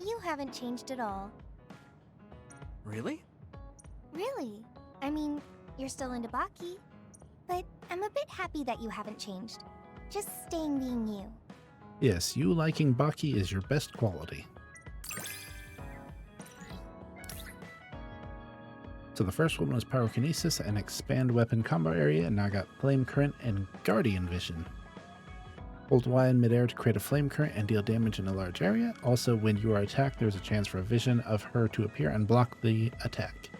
You haven't changed at all. Really? Really? I mean, you're still into Baki, but I'm a bit happy that you haven't changed. Just staying being you. Yes, you liking Baki is your best quality. So the first one was Pyrokinesis and Expand Weapon Combo Area, and now I got Flame Current and Guardian Vision. Hold Y in midair to create a flame current and deal damage in a large area. Also, when you are attacked, there's a chance for a vision of her to appear and block the attack.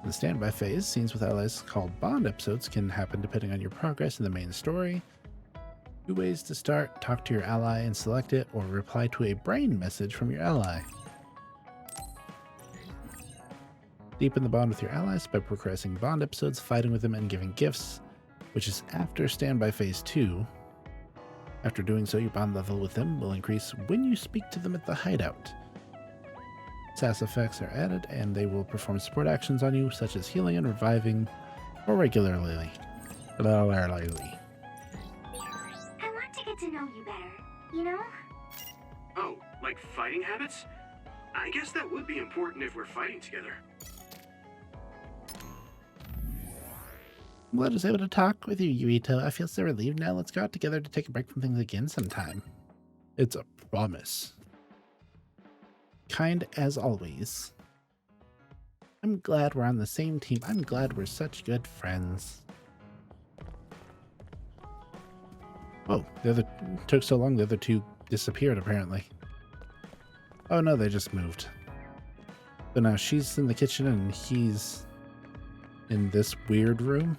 In the standby phase, scenes with allies called Bond episodes can happen depending on your progress in the main story. 2 ways to start: talk to your ally and select it, or reply to a brain message from your ally. Deepen the bond with your allies by progressing Bond episodes, fighting with them, and giving gifts, which is after Standby Phase 2. After doing so, your bond level with them will increase when you speak to them at the hideout. SAS effects are added, and they will perform support actions on you, such as healing and reviving, or regularly. I want to get to know you better, you know? Oh, like fighting habits? I guess that would be important if we're fighting together. I'm glad I was able to talk with you, Yuito. I feel so relieved now. Let's go out together to take a break from things again sometime. It's a promise. Kind as always. I'm glad we're on the same team. I'm glad we're such good friends. Oh, the other took so long, the other two disappeared apparently. Oh no, they just moved. So now she's in the kitchen and he's in this weird room.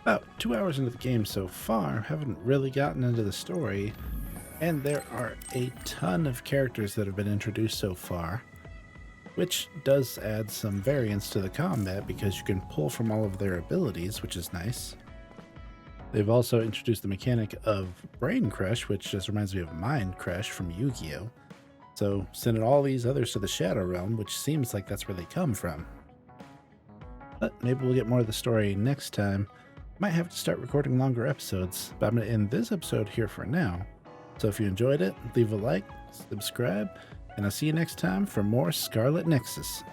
About 2 hours into the game so far, haven't really gotten into the story, and there are a ton of characters that have been introduced so far, which does add some variance to the combat because you can pull from all of their abilities, which is nice. They've also introduced the mechanic of Brain Crush, which just reminds me of Mind Crush from Yu-Gi-Oh! So sending all these others to the Shadow Realm, which seems like that's where they come from. But maybe we'll get more of the story next time. Might have to start recording longer episodes, but I'm going to end this episode here for now. So if you enjoyed it, leave a like, subscribe, and I'll see you next time for more Scarlet Nexus.